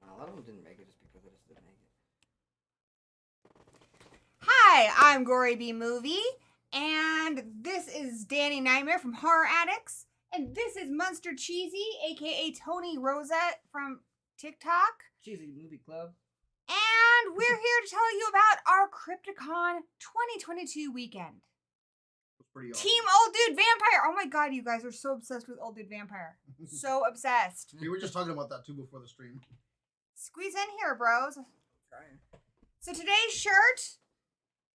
A lot of them didn't make it just because they just didn't make it. Hi, I'm Gory B Movie, and this is Danny Nightmare from Horror Addicts, and this is Muenster Cheesy, aka Tony Rosa from TikTok. Cheesy Movie Club. And we're here to tell you about our Crypticon 2022 weekend. Pretty awesome. Team Old Dude Vampire. Oh my god, you guys are so obsessed with Old Dude Vampire. So obsessed. We were just talking about that too before the stream. Squeeze in here, bros. So today's shirt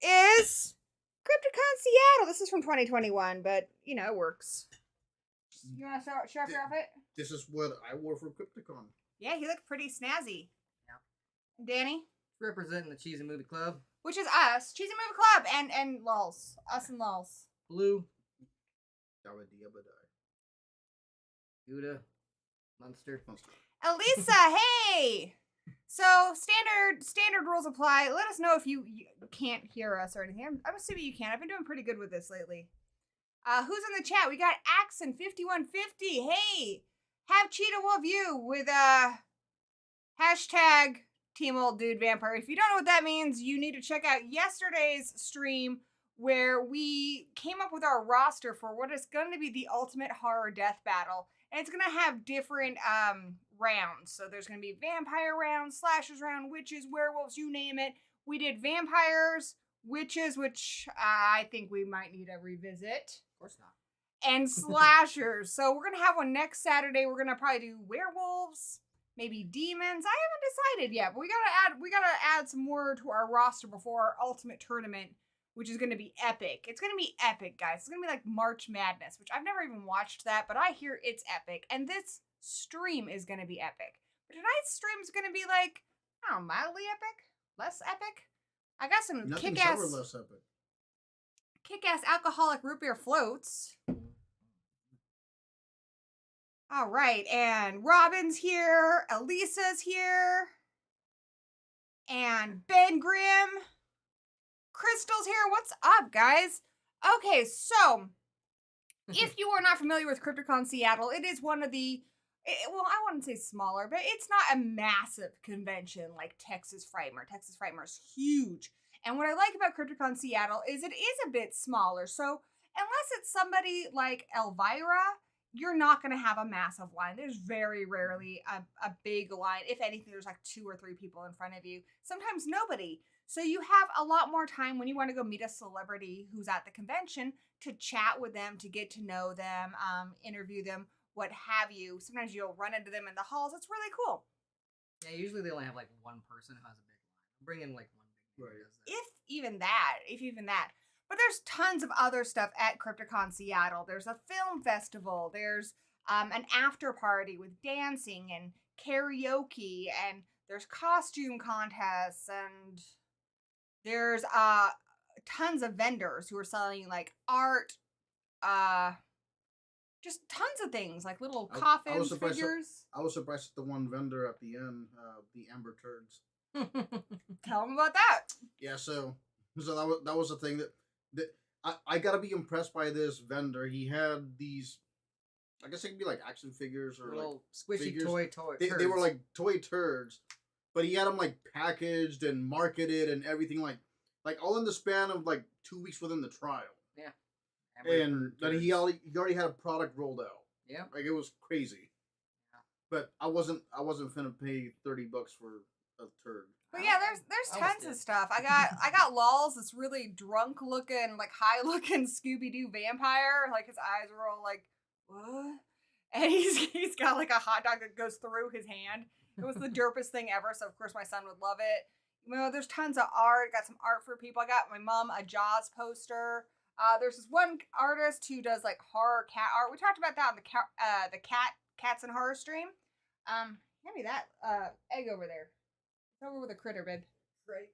is Crypticon Seattle. This is from 2021, but you know, it works. You want to show off your outfit? This is what I wore for Crypticon. Yeah, he looked pretty snazzy. Yeah. Danny? Representing the Cheesy Movie Club. Which is us. Cheesy Movie Club and Lulz. Us and Lulz. Blue. Yabba Gouda. Muenster. Elisa, hey! So, standard rules apply. Let us know if you can't hear us or anything. I'm assuming you can. I've been doing pretty good with this lately. Who's in the chat? We got Axon5150. Hey! Have Cheetah Wolf you with hashtag Team Old Dude Vampire. If you don't know what that means, you need to check out yesterday's stream where we came up with our roster for what is going to be the ultimate horror death battle. And it's going to have different rounds. So there's going to be vampire round, slashers round, witches, werewolves, you name it. We did vampires, witches, which I think we might need to revisit. Of course not. And slashers. So we're going to have one next Saturday. We're going to probably do werewolves, maybe demons. I haven't decided yet, but we gotta add some more to our roster before our ultimate tournament, which is going to be epic. It's going to be epic, guys. It's going to be like March Madness, which I've never even watched that, but I hear it's epic. And this stream is going to be epic. But tonight's stream is going to be like, I don't know, mildly epic? Less epic? I got some kick-ass alcoholic root beer floats. All right, and Robin's here, Elisa's here, and Ben Grimm. Crystal's here. What's up, guys? Okay, so if you are not familiar with Crypticon Seattle, it is one of the, well, I wouldn't say smaller, but it's not a massive convention like Texas Frightmare. Texas Frightmare is huge. And what I like about Crypticon Seattle is it is a bit smaller. So unless it's somebody like Elvira, you're not going to have a massive line. There's very rarely a big line. If anything, there's like 2 or 3 people in front of you. Sometimes nobody. So you have a lot more time when you want to go meet a celebrity who's at the convention to chat with them, to get to know them, interview them, what have you. Sometimes you'll run into them in the halls. It's really cool. Yeah, usually they only have like one person who has a big line. Bring in like one big one. If even that. But there's tons of other stuff at Crypticon Seattle. There's a film festival. There's an after party with dancing and karaoke, and there's costume contests, and there's tons of vendors who are selling like art, just tons of things like little coffins, figures. I was surprised at the one vendor at the end, the Amber Turds. Tell them about that. Yeah, so that was the thing that I gotta be impressed by this vendor. He had these, I guess it could be like action figures or little like squishy figures. toy. They were turds. like toy turds, but he had them like packaged and marketed and everything like all in the span of like 2 weeks within the trial. Yeah. And then he already had a product rolled out. Yeah. Like it was crazy. Yeah. But I wasn't finna pay $30 for a turd. But yeah, there's tons of stuff. I got Lols, this really drunk looking, like high looking Scooby Doo vampire. Like his eyes are all like, what? And he's got like a hot dog that goes through his hand. It was the derpest thing ever. So of course my son would love it. You know, there's tons of art. Got some art for people. I got my mom a Jaws poster. There's this one artist who does like horror cat art. We talked about that on the cats and horror stream. Hand me that egg over there. It's over with a critter, babe. Great.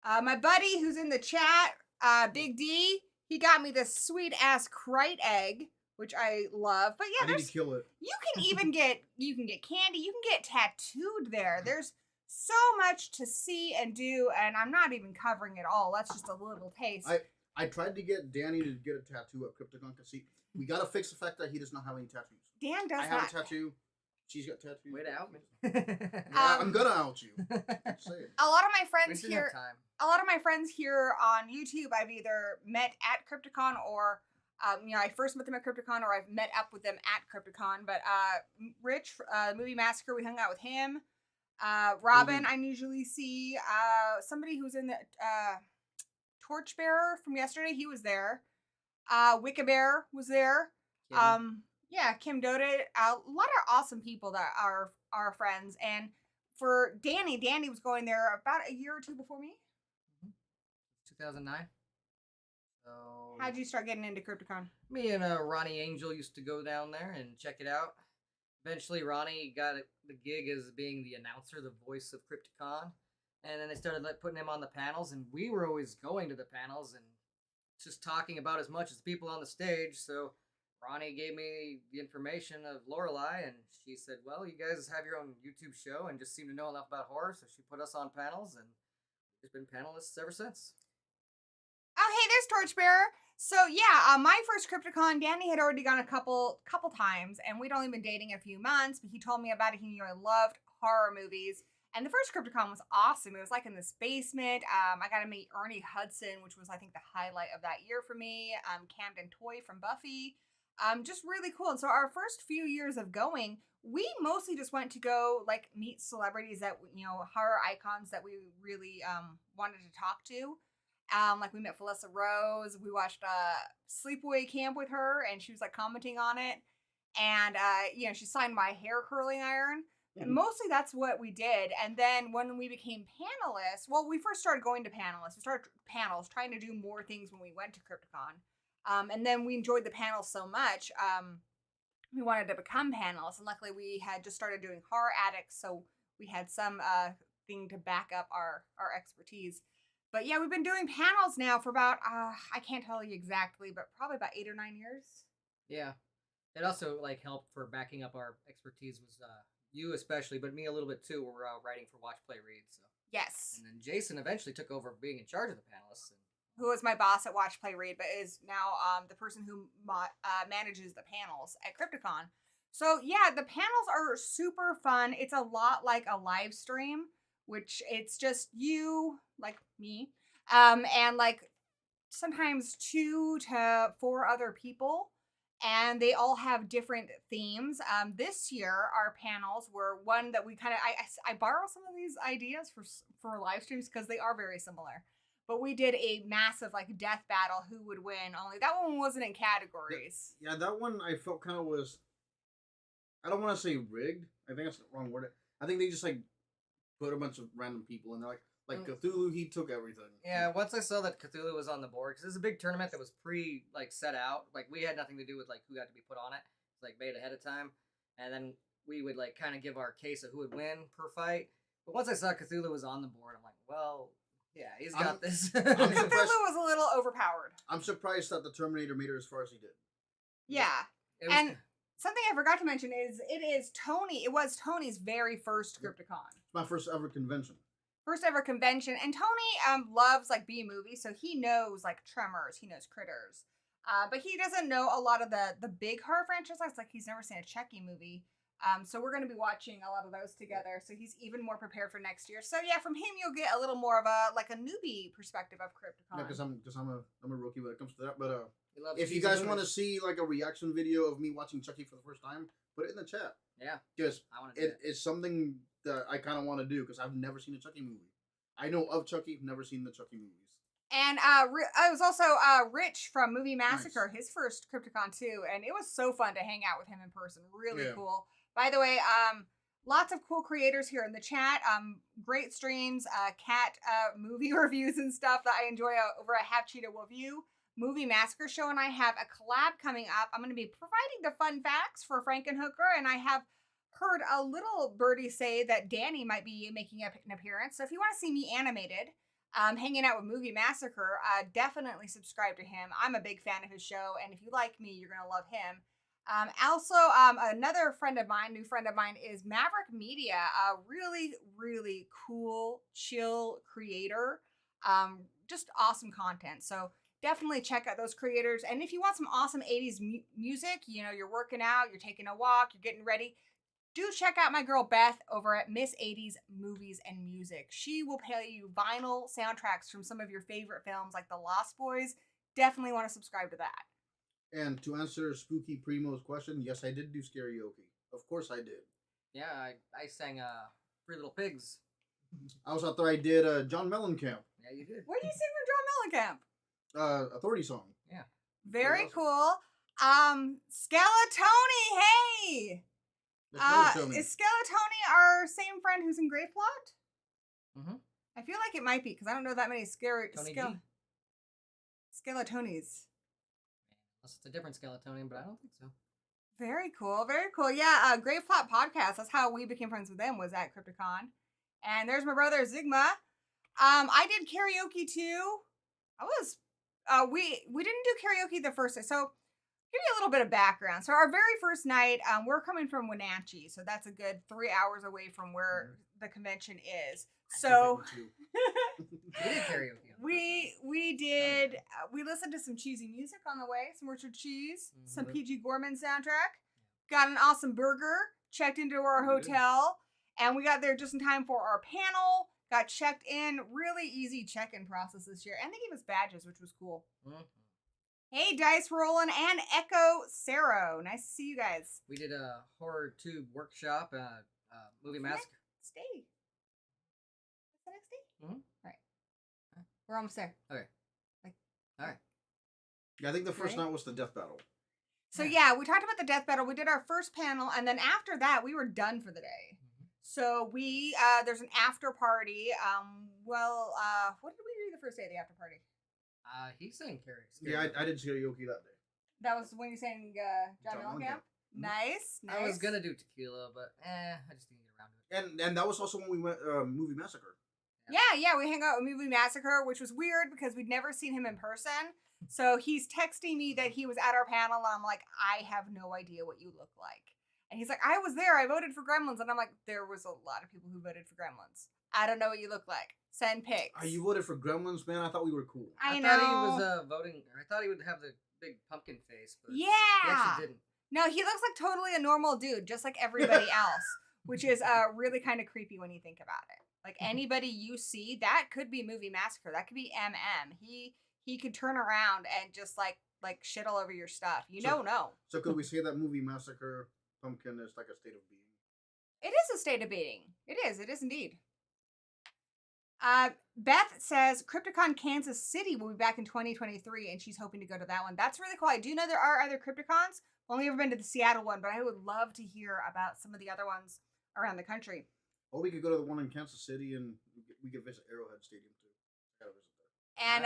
My buddy who's in the chat, Big D, he got me this sweet ass Krite egg, which I love. But yeah, I need to kill it. you can get candy, you can get tattooed there. There's so much to see and do, and I'm not even covering it all. That's just a little taste. I tried to get Danny to get a tattoo at Crypticon because we gotta fix the fact that he does not have any tattoos. Dan does I have a tattoo. She's got tattoos. Way to out me. Yeah, I'm gonna out you. Just saying. A lot of my We friends should here have time. a lot of my friends here on YouTube I've either met at Crypticon or I first met them at Crypticon or I've met up with them at Crypticon. But Rich, Movie Massacre, we hung out with him. Robin, I usually see. Somebody who's in the Torchbearer from yesterday, he was there. Wiccabear was there. Yeah, Kim Doda. A lot of awesome people that are our friends. And for Danny was going there about a year or two before me. 2009. So How'd you start getting into Crypticon? me and Ronnie Angel used to go down there and check it out. Eventually, Ronnie got the gig as being the announcer, the voice of Crypticon. And then they started putting him on the panels, and we were always going to the panels and just talking about as much as the people on the stage. So Ronnie gave me the information of Lorelei, and she said, well, you guys have your own YouTube show and just seem to know enough about horror, so she put us on panels, and we've been panelists ever since. Oh, hey, there's Torchbearer. So yeah, my first Crypticon, Danny had already gone a couple times, and we'd only been dating a few months. But he told me about it. He knew I loved horror movies, and the first Crypticon was awesome. It was like in this basement. I got to meet Ernie Hudson, which was I think the highlight of that year for me. Camden Toy from Buffy, just really cool. And so our first few years of going, we mostly just went to go like meet celebrities that horror icons that we really wanted to talk to. Like we met Felissa Rose. We watched Sleepaway Camp with her, and she was like commenting on it. And she signed my hair curling iron. And mostly that's what we did. And then when we became panelists, well, we first started going to panelists. We started panels, trying to do more things when we went to Crypticon. And then we enjoyed the panels so much, we wanted to become panelists. And luckily we had just started doing Horror Addicts, so we had some thing to back up our expertise. But yeah, we've been doing panels now for about, I can't tell you exactly, but probably about 8 or 9 years. Yeah. It also helped for backing up our expertise was you especially, but me a little bit too. We're writing for Watch Play Read. So. Yes. And then Jason eventually took over being in charge of the panelists. Who was my boss at Watch Play Read, but is now the person who manages the panels at Crypticon. So yeah, the panels are super fun. It's a lot like a live stream, which it's just you, like me, and like sometimes 2 to 4 other people, and they all have different themes. This year, our panels were one that we kind of, I borrow some of these ideas for live streams because they are very similar. But we did a massive death battle, who would win, only that one wasn't in categories. Yeah, that one I felt kind of was, I don't want to say rigged. I think that's the wrong word. I think they just put a bunch of random people in there. Like Cthulhu, he took everything. Yeah, once I saw that Cthulhu was on the board, because it was a big tournament that was set out. We had nothing to do with who got to be put on it. It's made ahead of time, and then we would kind of give our case of who would win per fight. But once I saw Cthulhu was on the board, I'm like, well, yeah, he's got this. Cthulhu was a little overpowered. I'm surprised that the Terminator made it as far as he did. Yeah, something I forgot to mention is it was Tony's very first Crypticon. It's my first ever convention. First ever convention. And Tony loves like B movies, so he knows like Tremors, he knows Critters. But he doesn't know a lot of the big horror franchises. Like he's never seen a Chucky movie. So we're going to be watching a lot of those together. So he's even more prepared for next year. So yeah, from him you'll get a little more of a newbie perspective of Crypticon. Yeah, because I'm a rookie when it comes to that. But If you guys want to see like a reaction video of me watching Chucky for the first time, put it in the chat. Yeah, because it is something that I kind of want to do because I've never seen a Chucky movie. I know of Chucky, never seen the Chucky movies. And I was also Rich from Movie Massacre, his first Crypticon too, and it was so fun to hang out with him in person. Really cool. By the way, lots of cool creators here in the chat. Great streams, cat movie reviews and stuff that I enjoy over at Half Cheetah Will View. Movie Massacre Show, and I have a collab coming up. I'm going to be providing the fun facts for Frankenhooker, and I have heard a little birdie say that Danny might be making an appearance. So if you want to see me animated, hanging out with Movie Massacre, definitely subscribe to him. I'm a big fan of his show, and if you like me, you're going to love him. Also, another new friend of mine is Maverick Media, a really, really cool, chill creator. Just awesome content. So definitely check out those creators. And if you want some awesome 80s music, you know, you're working out, you're taking a walk, you're getting ready, do check out my girl Beth over at Miss 80s Movies and Music. She will play you vinyl soundtracks from some of your favorite films like The Lost Boys. Definitely want to subscribe to that. And to answer Spooky Primo's question, yes, I did do karaoke. Of course I did. Yeah, I sang Three Little Pigs. I was out there, I did John Mellencamp. Yeah, you did. What do you sing for John Mellencamp? Authority song. Yeah. Very cool. Skeletoni, hey! Is Skeletoni our same friend who's in Graveplot? Mm-hmm. I feel like it might be, because I don't know that many Skeletonis. Unless it's a different Skeletonian, but I don't think so. Very cool, very cool. Yeah, Graveplot Podcast, that's how we became friends with them, was at Crypticon. And there's my brother, Zigma. I did karaoke too. We didn't do karaoke the first day, so give you a little bit of background. So our very first night, we're coming from Wenatchee, so that's a good 3 hours away from where the convention is. So we did karaoke. We did. We listened to some cheesy music on the way, some Richard Cheese, some PG Gorman soundtrack. Got an awesome burger. Checked into our hotel, and we got there just in time for our panel. Got checked in. Really easy check-in process this year, and they gave us badges, which was cool. Mm-hmm. Hey, Dice Rollin' and Echo Cero. Nice to see you guys. We did a horror tube workshop, Movie Massacre. Next day. What's the next day? Mm-hmm. Right. We're almost there. Okay. All right. Yeah, I think the first night was the death battle. So yeah, we talked about the death battle. We did our first panel, and then after that, we were done for the day. Mm-hmm. So we there's an after party. What did we do the first day of the after party? He sang karaoke. Yeah, I did karaoke that day. That was when you sang John Mellencamp? Mm-hmm. Nice. I was gonna do tequila, but I just didn't get around to it. And that was also when we went Movie Massacre. Yeah, we hang out at Movie Massacre, which was weird because we'd never seen him in person. So he's texting me that he was at our panel, and I'm like, I have no idea what you look like. And he's like, I was there, I voted for Gremlins. And I'm like, there was a lot of people who voted for Gremlins. I don't know what you look like. Send pics. You voted for Gremlins, man? I thought we were cool. I know. thought he was voting. I thought he would have the big pumpkin face, but he actually didn't. No, he looks like totally a normal dude, just like everybody else, which is really kind of creepy when you think about it. Like anybody you see, that could be Movie Massacre. That could be MM. He could turn around and just like shit all over your stuff. You don't know. So could we say that Movie Massacre pumpkin is like a state of being? It is a state of being. It is indeed. Beth says Crypticon Kansas City will be back in 2023, and she's hoping to go to that one. That's really cool. I do know there are other Crypticons. I've only ever been to the Seattle one, but I would love to hear about some of the other ones around the country. Or we could go to the one in Kansas City, and we could visit Arrowhead Stadium too. And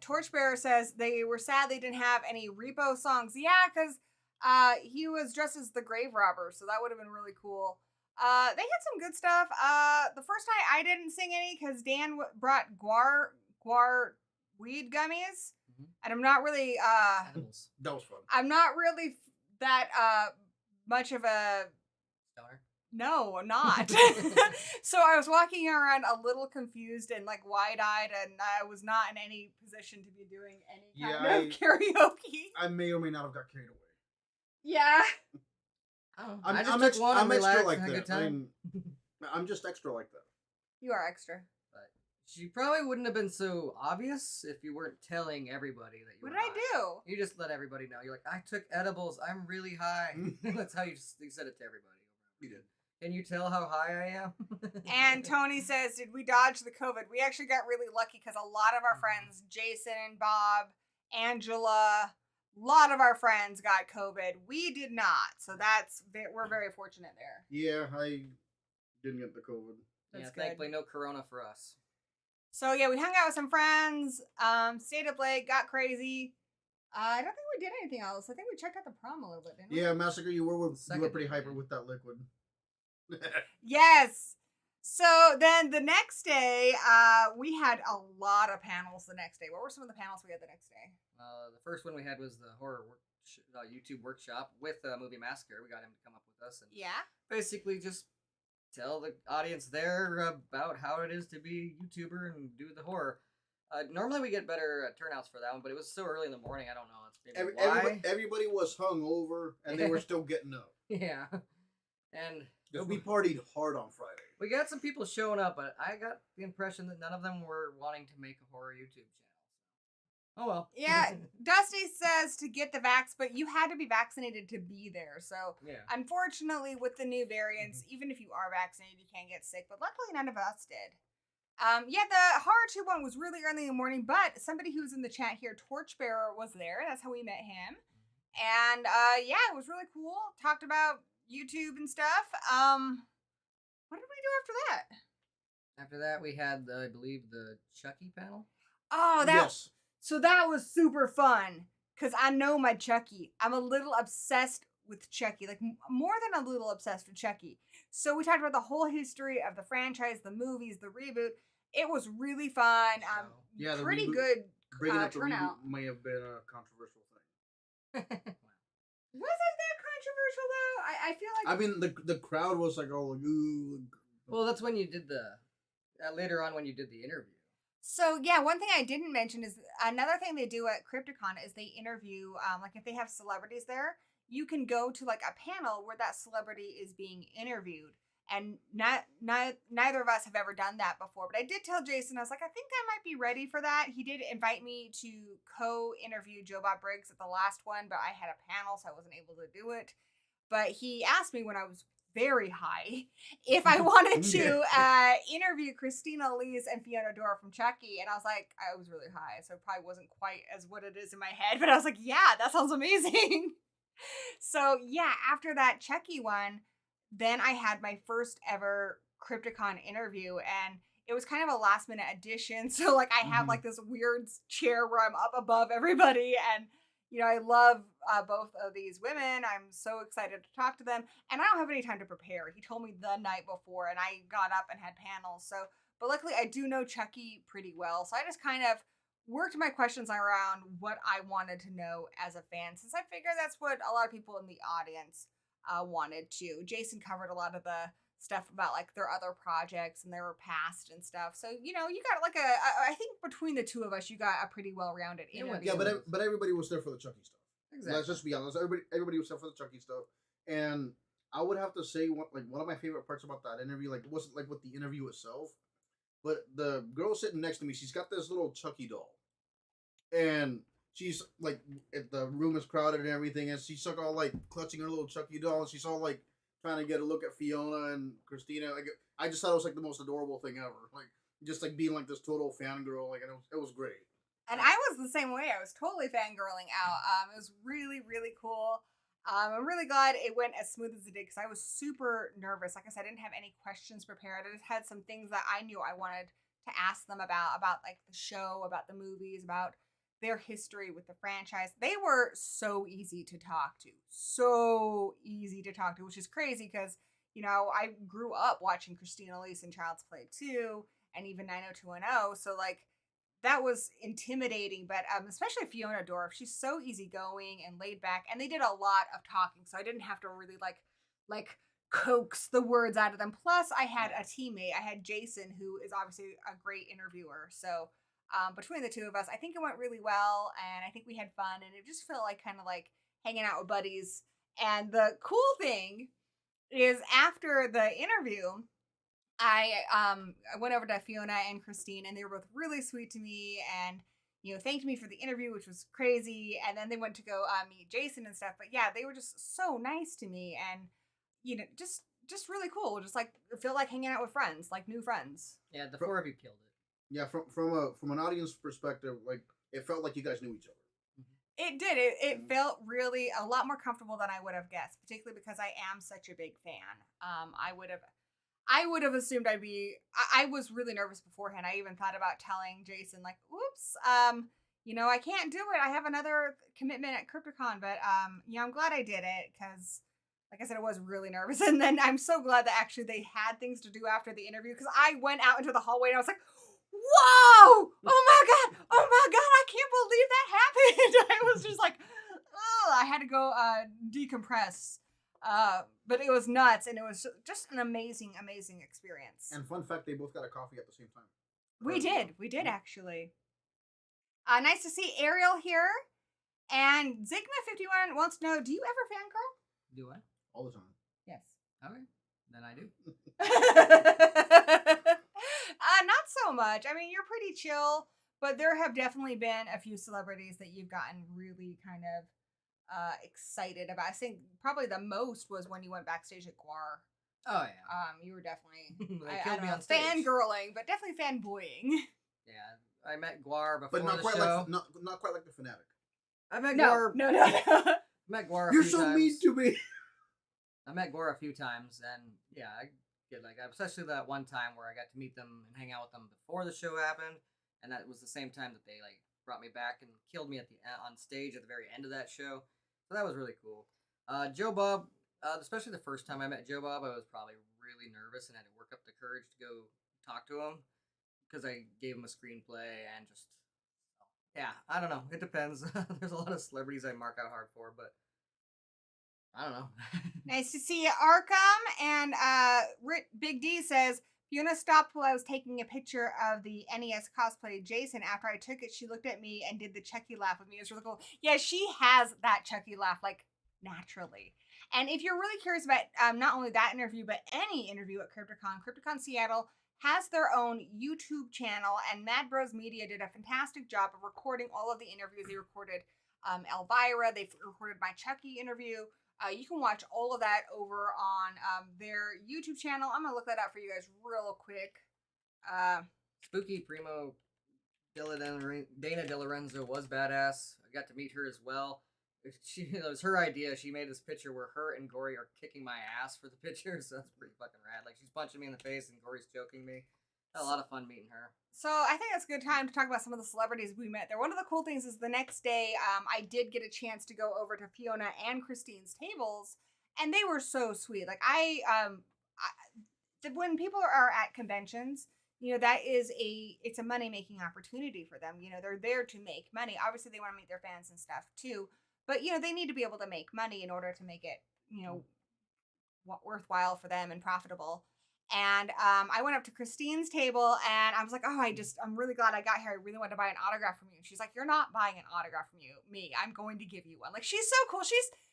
Torchbearer says they were sad they didn't have any Repo songs. Yeah, because he was dressed as the grave robber, so that would have been really cool. They had some good stuff. The first night I didn't sing any because Dan brought guar weed gummies, and I'm not really animals. That was fun. I'm not really that much of a Star. no, not. So I was walking around a little confused and like wide-eyed, and I was not in any position to be doing any kind of karaoke. I may or may not have got carried away. Yeah. Oh, I'm just extra, took one and I'm extra relaxed like and had a that. good time. I'm just extra like that. You are extra. But she probably wouldn't have been so obvious if you weren't telling everybody that you What were did I high. do? You just let everybody know. You're like, I took edibles. I'm really high. That's how you said it to everybody. You did. Can you tell how high I am? And Tony says, did we dodge the COVID? We actually got really lucky because a lot of our friends, Jason and Bob, Angela, a lot of our friends got COVID. We did not. So we're very fortunate there. Yeah, I didn't get the COVID. Yeah, That's thankfully good. no corona for us. So yeah, we hung out with some friends, stayed up late, got crazy. I don't think we did anything else. I think we checked out the prom a little bit, didn't we? Yeah, Massacre, you were Second pretty day. hyper with that liquid. Yes. So then the next day, we had a lot of panels the next day. What were some of the panels we had the next day? The first one we had was the horror YouTube workshop with Movie Massacre. We got him to come up with us and Yeah. basically just tell the audience there about how it is to be a YouTuber and do the horror. Normally we get better turnouts for that one, but it was so early in the morning. I don't know. It's maybe why. Everybody was hungover and they were still getting up. Yeah, and We partied hard on Friday. we got some people showing up, but I got the impression that none of them were wanting to make a horror YouTube channel. Oh well. Yeah. Dusty says to get the vax, but you had to be vaccinated to be there. So Yeah. unfortunately, with the new variants, even if you are vaccinated, you can get sick. But luckily, none of us did. Yeah, the horror tube one was really early in the morning, but somebody who's in the chat here, Torchbearer, was there. That's how we met him. And yeah, it was really cool. Talked about YouTube and stuff. What did we do after that? After that, we had, I believe, the Chucky panel. Oh, Yes. So that was super fun because I know my Chucky. I'm a little obsessed with Chucky, like more than a little obsessed with Chucky. So we talked about the whole history of the franchise, the movies, the reboot. It was really fun. Yeah, the pretty reboot- good Bringing up the turnout. reboot may have been a controversial thing. Wasn't that controversial though? I feel like I mean, the crowd was like, "Oh, ooh." Well, that's when you did the later on when you did the interview. So yeah, one thing I didn't mention is another thing they do at Crypticon is they interview, like if they have celebrities there, you can go to like a panel where that celebrity is being interviewed. And neither of us have ever done that before. But I did tell Jason, I was like, I think I might be ready for that. He did invite me to co-interview Joe Bob Briggs at the last one, but I had a panel, so I wasn't able to do it. But he asked me when I was very high if I wanted to interview Christina Elise and Fiona Dora from Chucky. And I was like, I was really high, so it probably wasn't quite as what it is in my head. But I was like, yeah, that sounds amazing. So yeah, after that Chucky one, then I had my first ever Crypticon interview, and it was kind of a last minute addition. So like I have like this weird chair where I'm up above everybody, and you know, I love both of these women. I'm so excited to talk to them, and I don't have any time to prepare. He told me the night before, and I got up and had panels. So, but luckily I do know Chucky pretty well, so I just kind of worked my questions around what I wanted to know as a fan, since I figure that's what a lot of people in the audience wanted to. Jason covered a lot of the stuff about like their other projects and their past and stuff. So, you know, you got like I think between the two of us, you got a pretty well-rounded interview. Yeah, but everybody was there for the Chucky stuff. Exactly. Let's just be honest. Everybody was there for the Chucky stuff, and I would have to say one of my favorite parts about that interview, like it wasn't like with the interview itself, but the girl sitting next to me, she's got this little Chucky doll, and she's like, the room is crowded and everything, and she's like all like clutching her little Chucky doll, and she's all like trying to get a look at Fiona and Christina. Like, I just thought it was like the most adorable thing ever. Like, just like being like this total fangirl. Like, and it was great. And I was the same way. I was totally fangirling out. It was really, really cool. I'm really glad it went as smooth as it did because I was super nervous. Like I said, I didn't have any questions prepared. I just had some things that I knew I wanted to ask them about like the show, about the movies, about their history with the franchise. They were so easy to talk to. So easy to talk to, which is crazy because, you know, I grew up watching Christina Elise in Child's Play 2 and even 90210. So, like, that was intimidating, but especially Fiona Dorff. She's so easygoing and laid back, and they did a lot of talking, so I didn't have to really like coax the words out of them. Plus, I had a teammate. I had Jason, who is obviously a great interviewer. So between the two of us, I think it went really well, and I think we had fun, and it just felt like kind of like hanging out with buddies. And the cool thing is, after the interview, I went over to Fiona and Christine, and they were both really sweet to me, and thanked me for the interview, which was crazy. And then they went to go meet Jason and stuff. But yeah, they were just so nice to me, and just really cool. Just like feel like hanging out with friends, like new friends. Yeah, the four of you killed it. Yeah, from an audience perspective, like it felt like you guys knew each other. It did. It felt really a lot more comfortable than I would have guessed, particularly because I am such a big fan. I would have assumed I'd be. I was really nervous beforehand. I even thought about telling Jason, like, "Oops, I can't do it. I have another commitment at Crypticon." But I'm glad I did it because, like I said, I was really nervous. And then I'm so glad that actually they had things to do after the interview, because I went out into the hallway and I was like, "Whoa! Oh my god! Oh my god! I can't believe that happened!" I was just like, "Oh!" I had to go decompress. But it was nuts, and it was just an amazing experience. And fun fact, they both got a coffee at the same time. We did actually. Nice to see Ariel here. And Zigma51 wants to know, do you ever fangirl? Do I? All the time. Yes. Okay, then I do. Not so much. I mean, you're pretty chill, but there have definitely been a few celebrities that you've gotten really kind of excited about. I think probably the most was when you went backstage at Guar. Oh yeah. You were definitely They killed me on stage. fangirling, but definitely fanboying. Yeah, I met Guar before But not the quite show. like not quite like the fanatic. I met No, Guar. no. Met Guar. A You're few so times. mean to me. I met Guar a few times, and yeah, I get like, especially that one time where I got to meet them and hang out with them before the show happened, and that was the same time that they like brought me back and killed me at the on stage at the very end of that show. So that was really cool. Joe Bob, especially the first time I met Joe Bob, I was probably really nervous and had to work up the courage to go talk to him because I gave him a screenplay and just, yeah, I don't know. It depends. There's a lot of celebrities I mark out hard for, but I don't know. Nice to see you, Arkham. And Big D says, Fiona stopped while I was taking a picture of the NES cosplay Jason. After I took it, she looked at me and did the Chucky laugh with me. It was really cool. Yeah, she has that Chucky laugh, like, naturally. And if you're really curious about not only that interview, but any interview at Crypticon Seattle has their own YouTube channel, and Mad Bros Media did a fantastic job of recording all of the interviews. They recorded Elvira, they recorded my Chucky interview. You can watch all of that over on their YouTube channel. I'm going to look that up for you guys real quick. Spooky Primo Dana Delorenzo was badass. I got to meet her as well. It was her idea. She made this picture where her and Gory are kicking my ass for the picture, so that's pretty fucking rad. Like, she's punching me in the face and Gory's joking me. Had a lot of fun meeting her. So I think that's a good time to talk about some of the celebrities we met there. One of the cool things is the next day, I did get a chance to go over to Fiona and Christine's tables, and they were so sweet. Like when people are at conventions, that is it's a money making opportunity for them. They're there to make money. Obviously, they want to meet their fans and stuff too, but they need to be able to make money in order to make it worthwhile for them and profitable. And I went up to Christine's table and I was like, I'm really glad I got here. I really wanted to buy an autograph from you. And she's like, you're not buying an autograph from me. I'm going to give you one. Like, she's so cool.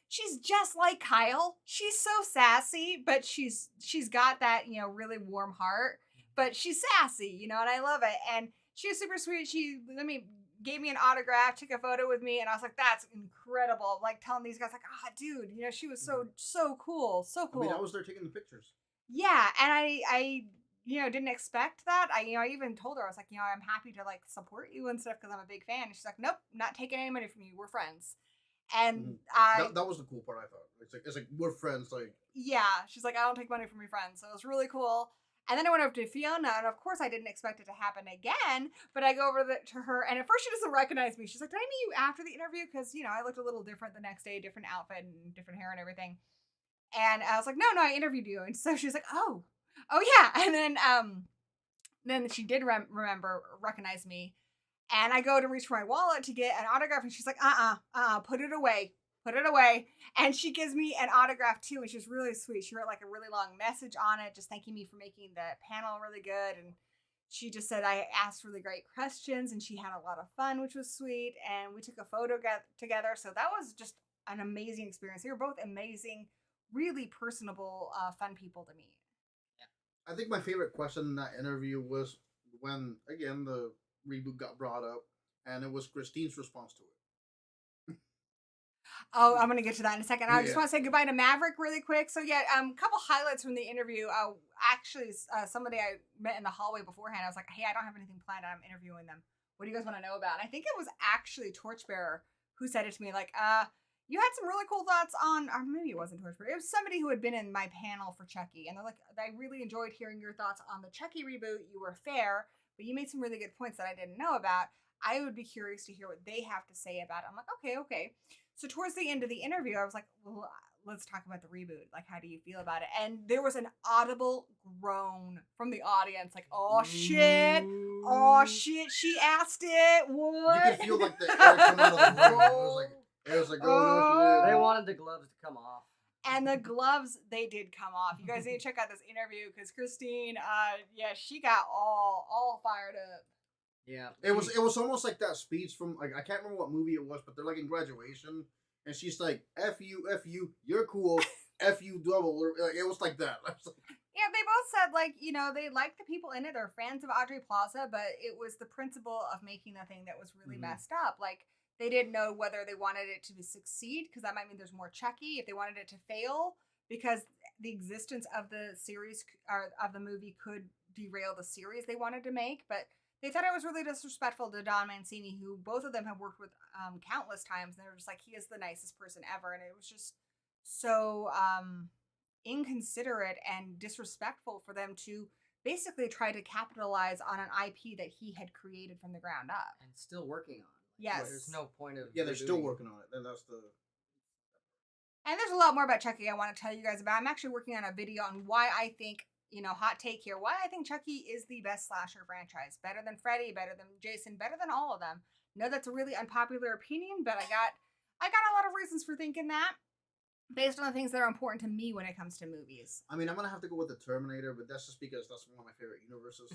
She's just like Kyle. She's so sassy, but she's got that, really warm heart, but she's sassy, and I love it. And she was super sweet. She gave me an autograph, took a photo with me, and I was like, that's incredible. Like, telling these guys, like, dude, she was so cool. So cool. I mean, I was there taking the pictures. Yeah, and I didn't expect that. I even told her, I was like, I'm happy to like support you and stuff because I'm a big fan. And she's like, nope, not taking any money from you. We're friends. And that was the cool part. I thought it's like we're friends. Like, yeah, she's like, I don't take money from your friends. So it was really cool. And then I went over to Fiona, and of course I didn't expect it to happen again. But I go over to her, and at first she doesn't recognize me. She's like, did I meet you after the interview? Because I looked a little different the next day, different outfit and different hair and everything. And I was like, no, I interviewed you. And so she's like, oh yeah. And then she did recognize me. And I go to reach for my wallet to get an autograph, and she's like, put it away. Put it away. And she gives me an autograph too, which is really sweet. She wrote like a really long message on it, just thanking me for making the panel really good. And she just said I asked really great questions and she had a lot of fun, which was sweet. And we took a photo together. So that was just an amazing experience. They were both amazing, really personable, fun people to meet. I think my favorite question in that interview was when, again, the reboot got brought up, and it was Christine's response to it. Oh, I'm gonna get to that in a second. I just Yeah. want to say goodbye to Maverick really quick. So yeah, a couple highlights from the interview. Actually, somebody I met in the hallway beforehand, I was like, hey, I don't have anything planned. I'm interviewing them. What do you guys want to know about? And I think it was actually Torchbearer who said it to me, like, you had some really cool thoughts on, or maybe it wasn't Torchbearer. It was somebody who had been in my panel for Chucky, and they're like, I really enjoyed hearing your thoughts on the Chucky reboot. You were fair, but you made some really good points that I didn't know about. I would be curious to hear what they have to say about it. I'm like, okay. So towards the end of the interview, I was like, well, let's talk about the reboot. Like, how do you feel about it? And there was an audible groan from the audience, like, oh shit, she asked it. What? You could feel like the air coming out of the room. It was like, oh, no shit. They wanted the gloves to come off. And the gloves, they did come off. You guys need to check out this interview because Christine, she got all fired up. Yeah. It was almost like that speech from, like, I can't remember what movie it was, but they're like in graduation, and she's like, F you, you're cool, F you double. Like, it was like that. Yeah, they both said, like, they liked the people in it. They're fans of Audrey Plaza, but it was the principle of making the thing that was really messed up. Like, they didn't know whether they wanted it to succeed, because that might mean there's more Chucky. If they wanted it to fail, because the existence of the series, or of the movie, could derail the series they wanted to make. But they thought it was really disrespectful to Don Mancini, who both of them have worked with countless times. And they were just like, he is the nicest person ever. And it was just so inconsiderate and disrespectful for them to basically try to capitalize on an IP that he had created from the ground up. And still working on. Yes. There's no point of. Yeah, they're still working on it. And that's the. And there's a lot more about Chucky I want to tell you guys about. I'm actually working on a video on why I think, hot take here, why I think Chucky is the best slasher franchise. Better than Freddy, better than Jason, better than all of them. No, that's a really unpopular opinion, but I got a lot of reasons for thinking that, based on the things that are important to me when it comes to movies. I mean, I'm gonna have to go with the Terminator, but that's just because that's one of my favorite universes.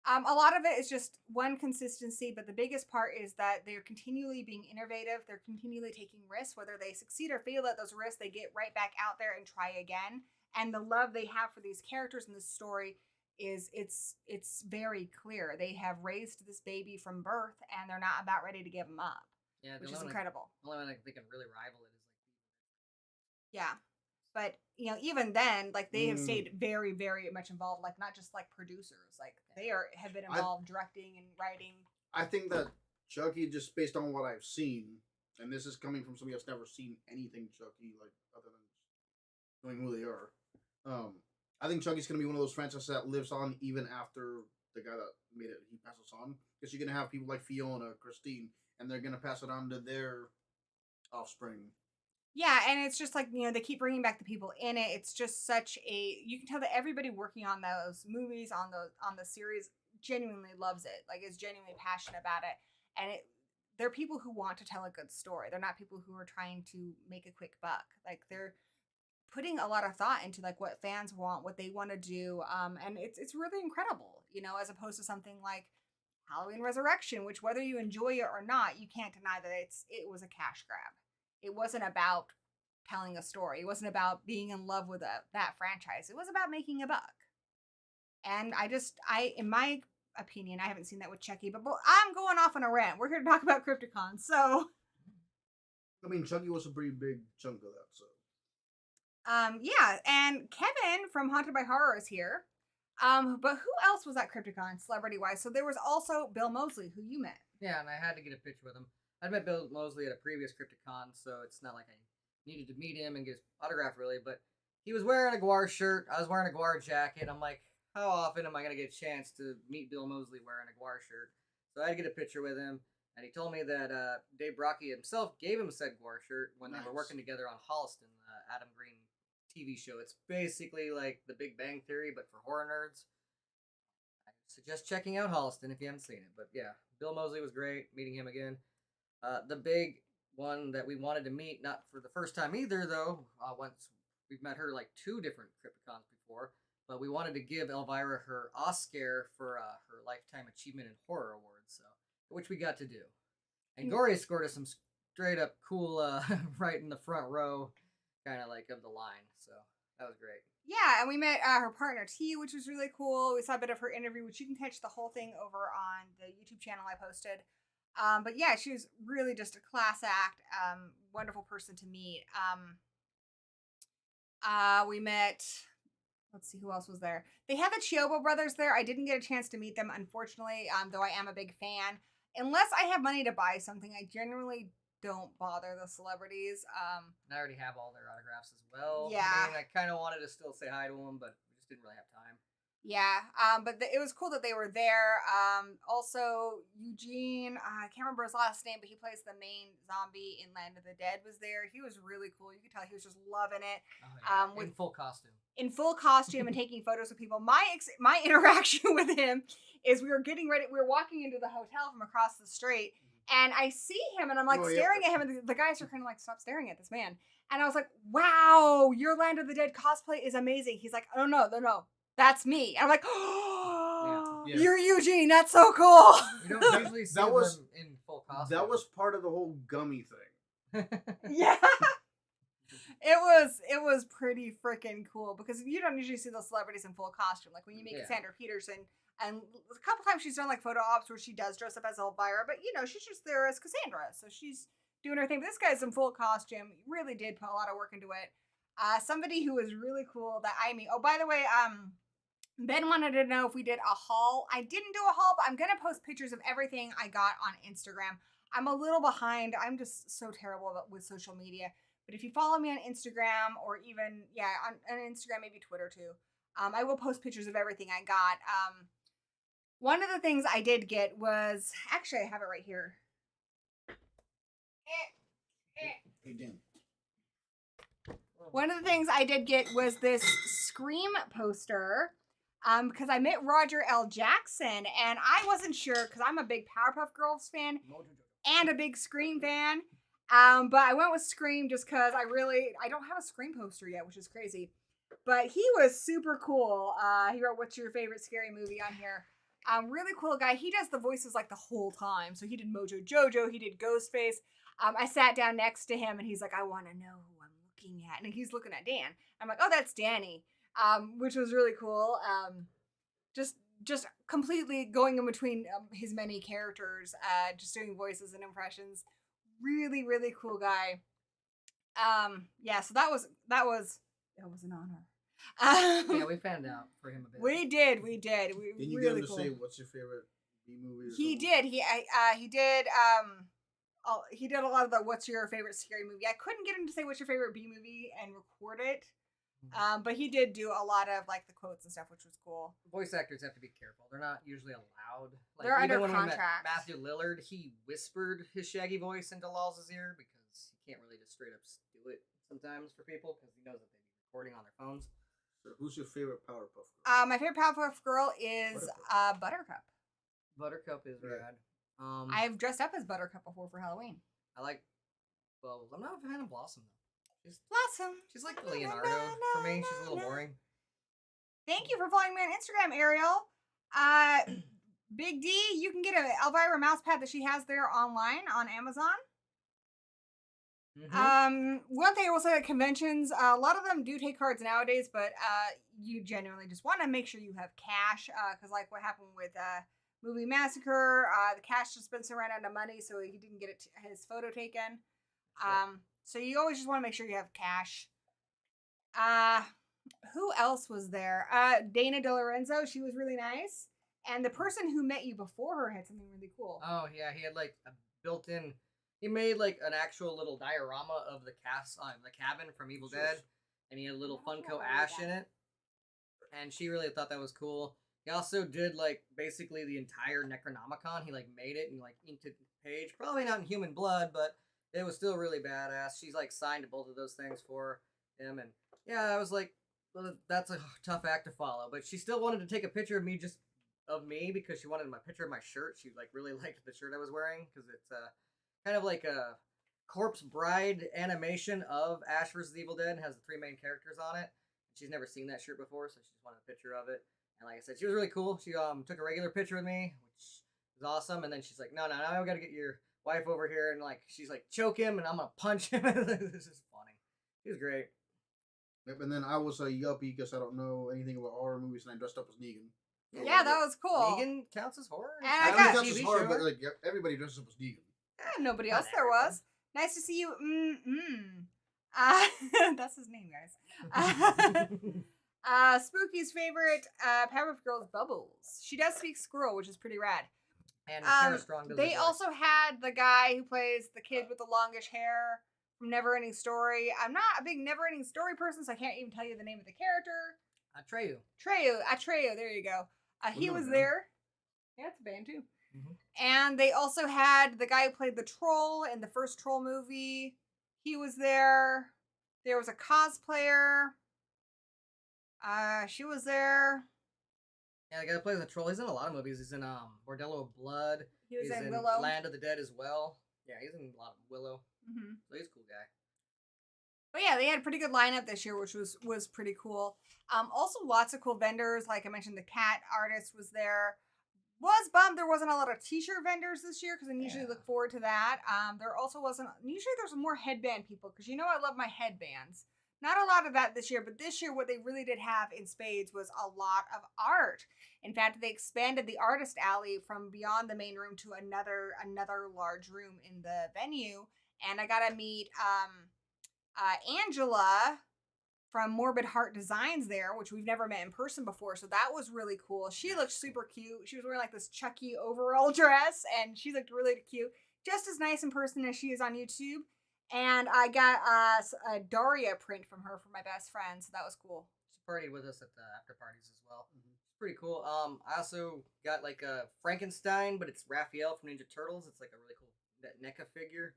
A lot of it is just one, consistency, but the biggest part is that they're continually being innovative. They're continually taking risks. Whether they succeed or fail at those risks, they get right back out there and try again. And the love they have for these characters in this story it's very clear. They have raised this baby from birth, and they're not about ready to give him up. Yeah, which is incredible. The only one they can really rival it is yeah. But, even then, like, they have stayed very, very much involved, like, not just, like, producers. Like, they have been involved directing and writing. I think that Chucky, just based on what I've seen, and this is coming from somebody that's never seen anything Chucky, like, other than knowing who they are, I think Chucky's going to be one of those franchises that lives on even after the guy that made it, he passes on. Because you're going to have people like Fiona, Christine, and they're going to pass it on to their offspring. Yeah, and it's just like, they keep bringing back the people in it. It's just such you can tell that everybody working on those movies, on the series, genuinely loves it. Like, is genuinely passionate about it. And they're people who want to tell a good story. They're not people who are trying to make a quick buck. Like, they're putting a lot of thought into, like, what fans want, what they want to do. And it's really incredible, as opposed to something like Halloween Resurrection, which, whether you enjoy it or not, you can't deny that it was a cash grab. It wasn't about telling a story. It wasn't about being in love with that franchise. It was about making a buck. And in my opinion, I haven't seen that with Chucky, but I'm going off on a rant. We're here to talk about Crypticon, so. I mean, Chucky was a pretty big chunk of that, so. Yeah, and Kevin from Haunted by Horror is here. But who else was at Crypticon, celebrity-wise? So there was also Bill Mosley, who you met. Yeah, and I had to get a picture with him. I'd met Bill Mosley at a previous Crypticon, so it's not like I needed to meet him and get his autograph, really, but he was wearing a Guar shirt. I was wearing a Guar jacket. I'm like, how often am I going to get a chance to meet Bill Mosley wearing a Guar shirt? So I had to get a picture with him, and he told me that Dave Brockie himself gave him said Guar shirt when they were working together on Holliston, the Adam Green TV show. It's basically like The Big Bang Theory, but for horror nerds. suggest checking out Holliston if you haven't seen it. But yeah, Bill Mosley was great. Meeting him again. The big one that we wanted to meet, not for the first time either, though. Once we've met her like 2 different Crypticons before, but we wanted to give Elvira her Oscar for her Lifetime Achievement in Horror Award, so which we got to do. And Gory scored us some straight up cool, right in the front row, kind of like of the line. So that was great. Yeah, and we met her partner T, which was really cool. We saw a bit of her interview, which you can catch the whole thing over on the YouTube channel I posted. But yeah, she was really just a class act. Wonderful person to meet. We met. Let's see who else was there. They had the Chiobo brothers there. I didn't get a chance to meet them, unfortunately. Though I am a big fan. Unless I have money to buy something, I generally don't bother the celebrities. And I already have all their autographs as well. Yeah. I mean, I kind of wanted to still say hi to them, but we just didn't really have time. Yeah, but it was cool that they were there. Also, Eugene, I can't remember his last name, but he plays the main zombie in Land of the Dead, was there. He was really cool. You could tell he was just loving it. Oh, yeah. In full costume. In full costume and taking photos with people. My interaction with him is we were getting ready. We were walking into the hotel from across the street, and I see him, and I'm like staring at him, and the guys are kind of like, stop staring at this man. And I was like, wow, your Land of the Dead cosplay is amazing. He's like, oh, no. That's me. And I'm like, oh, Yeah. You're Eugene. That's so cool. You don't usually see them in full costume. That was part of the whole gummy thing. Yeah. It was pretty freaking cool because you don't usually see those celebrities in full costume. Like when you meet Cassandra Peterson, and a couple times she's done like photo ops where she does dress up as Elvira, but she's just there as Cassandra. So she's doing her thing. But this guy's in full costume. He really did put a lot of work into it. Somebody who was really cool that I meet. Oh, by the way, Ben wanted to know if we did a haul. I didn't do a haul, but I'm going to post pictures of everything I got on Instagram. I'm a little behind. I'm just so terrible with social media. But if you follow me on Instagram or even, on Instagram, maybe Twitter too, I will post pictures of everything I got. One of the things I did get was, actually, I have it right here. Hey, Dan. One of the things I did get was this Scream poster. Because I met Roger L. Jackson, and I wasn't sure, because I'm a big Powerpuff Girls fan and a big Scream fan. But I went with Scream just because I don't have a Scream poster yet, which is crazy. But he was super cool. He wrote, "What's your favorite scary movie?" on here. Really cool guy. He does the voices like the whole time. So he did Mojo Jojo, he did Ghostface. I sat down next to him, and he's like, "I want to know who I'm looking at." And he's looking at Dan. I'm like, "Oh, that's Danny." Which was really cool. Just completely going in between his many characters, just doing voices and impressions. Really, really cool guy. So that was an honor. Yeah, we found out for him a bit. We did. Didn't you Really get him to cool. say what's your favorite B movie? He did. He did. He did a lot of the "What's your favorite scary movie?" I couldn't get him to say "What's your favorite B movie?" and record it. But he did do a lot of like the quotes and stuff, which was cool. Voice actors have to be careful. They're not usually allowed. Like, They're under even when contract. we met Matthew Lillard, he whispered his shaggy voice into Laws's ear because he can't really just straight up do it sometimes for people because he knows that they'd be recording on their phones. So who's your favorite Powerpuff Girl? My favorite Powerpuff Girl is Buttercup. Buttercup is rad. I've dressed up as Buttercup before for Halloween. I'm not a fan of Blossom though. Blossom. She's like Leonardo for me. She's a little boring. Thank you for following me on Instagram, Ariel. Big D, you can get an Elvira mouse pad that she has there online on Amazon. One thing I will say at conventions, a lot of them do take cards nowadays, but you genuinely just want to make sure you have cash, because like what happened with Movie Massacre, the cash dispenser ran out of money, so he didn't get his photo taken. So you always just want to make sure you have cash. Who else was there? Dana Delorenzo, she was really nice. And the person who met you before her had something really cool. Oh, yeah, he had like a built-in... He made like an actual little diorama of the cabin from Evil Dead. And he had a little Funko Ash in it. And she really thought that was cool. He also did like basically the entire Necronomicon. He like made it and like inked it the page. Probably not in human blood, but it was still really badass. She's like signed both of those things for him. And yeah, I was like, well, that's a tough act to follow. But she still wanted to take a picture of me just of me because she wanted my picture of my shirt. She like really liked the shirt I was wearing because it's kind of like a corpse bride animation of Ash vs. Evil Dead and has the 3 main characters on it. She's never seen that shirt before, so she just wanted a picture of it. And like I said, she was really cool. She took a regular picture with me, which was awesome. And then she's like, no, I gotta get your wife over here, and like she's like, choke him, and I'm gonna punch him. This is funny. He was great. Yep, and then I was a yuppie because I don't know anything about horror movies, and I dressed up as Negan. Yeah, that was cool. Negan counts as horror. And I I mean, got- that's just horror, but like everybody dresses up as Negan. Nobody else there was. Nice to see you. That's his name, guys. Spooky's favorite Powerpuff Girls Bubbles. She does speak squirrel, which is pretty rad. And Tara Strong does They the also had the guy who plays the kid with the longish hair from Never Ending Story. I'm not a big Never Ending Story person, so I can't even tell you the name of the character. Atreyu. Atreyu, there you go. He was band. there. Yeah, it's a band too. Mm-hmm. And they also had the guy who played the troll in the first Troll movie. He was there. There was a cosplayer. She was there. Yeah, the guy that plays the troll. He's in a lot of movies. He's in Bordello of Blood. He was He's in Willow. Land of the Dead as well. Yeah, he's in a lot of Willow. Mm-hmm. So he's a cool guy. But yeah, they had a pretty good lineup this year, which was pretty cool. Also, lots of cool vendors. Like I mentioned, the cat artist was there. Was bummed there wasn't a lot of t-shirt vendors this year because I usually look forward to that. There also wasn't. Usually there's more headband people because you know I love my headbands. Not a lot of that this year, but this year what they really did have in spades was a lot of art. In fact, they expanded the artist alley from beyond the main room to another large room in the venue, and I got to meet Angela from Morbid Heart Designs there, which we've never met in person before, so that was really cool. She looked super cute. She was wearing like this Chucky overall dress, and she looked really cute. Just as nice in person as she is on YouTube. And I got a Daria print from her for my best friend, so that was cool. She partied with us at the after parties as well. It's pretty cool. I also got like a Frankenstein, but it's Raphael from Ninja Turtles. It's like a really cool NECA figure.